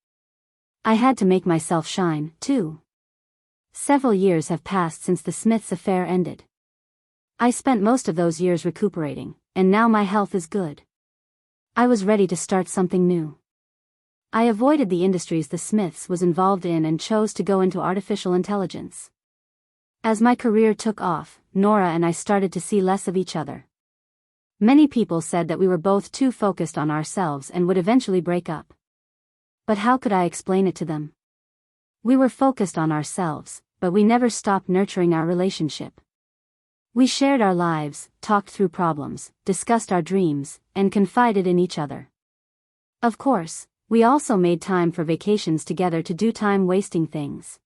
I had to make myself shine, too. Several years have passed since the Smiths affair ended. I spent most of those years recuperating, and now my health is good. I was ready to start something new. I avoided the industries the Smiths was involved in and chose to go into artificial intelligence. As my career took off, Nora and I started to see less of each other. Many people said that we were both too focused on ourselves and would eventually break up. But how could I explain it to them? We were focused on ourselves, but we never stopped nurturing our relationship. We shared our lives, talked through problems, discussed our dreams, and confided in each other. Of course, we also made time for vacations together to do time-wasting things.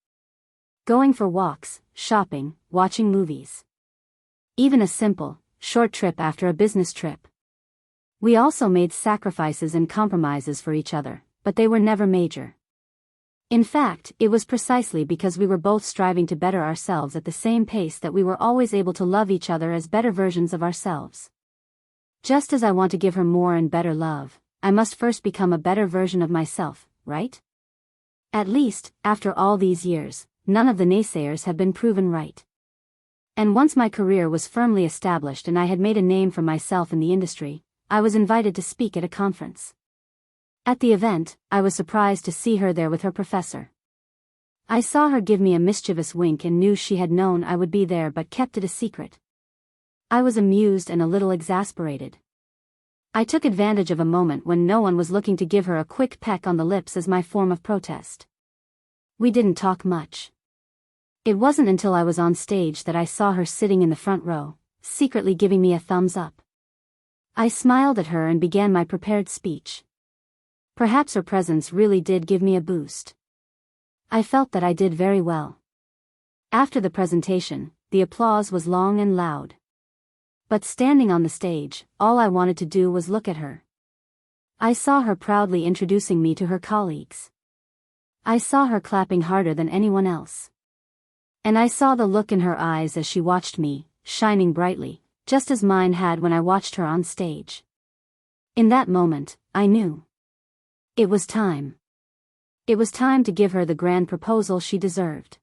Going for walks, shopping, watching movies. Even a simple, short trip after a business trip. We also made sacrifices and compromises for each other, but they were never major. In fact, it was precisely because we were both striving to better ourselves at the same pace that we were always able to love each other as better versions of ourselves. Just as I want to give her more and better love, I must first become a better version of myself, right? At least, after all these years, none of the naysayers have been proven right. And once my career was firmly established and I had made a name for myself in the industry, I was invited to speak at a conference. At the event, I was surprised to see her there with her professor. I saw her give me a mischievous wink and knew she had known I would be there but kept it a secret. I was amused and a little exasperated. I took advantage of a moment when no one was looking to give her a quick peck on the lips as my form of protest. We didn't talk much. It wasn't until I was on stage that I saw her sitting in the front row, secretly giving me a thumbs up. I smiled at her and began my prepared speech. Perhaps her presence really did give me a boost. I felt that I did very well. After the presentation, the applause was long and loud. But standing on the stage, all I wanted to do was look at her. I saw her proudly introducing me to her colleagues. I saw her clapping harder than anyone else. And I saw the look in her eyes as she watched me, shining brightly, just as mine had when I watched her on stage. In that moment, I knew. It was time. It was time to give her the grand proposal she deserved.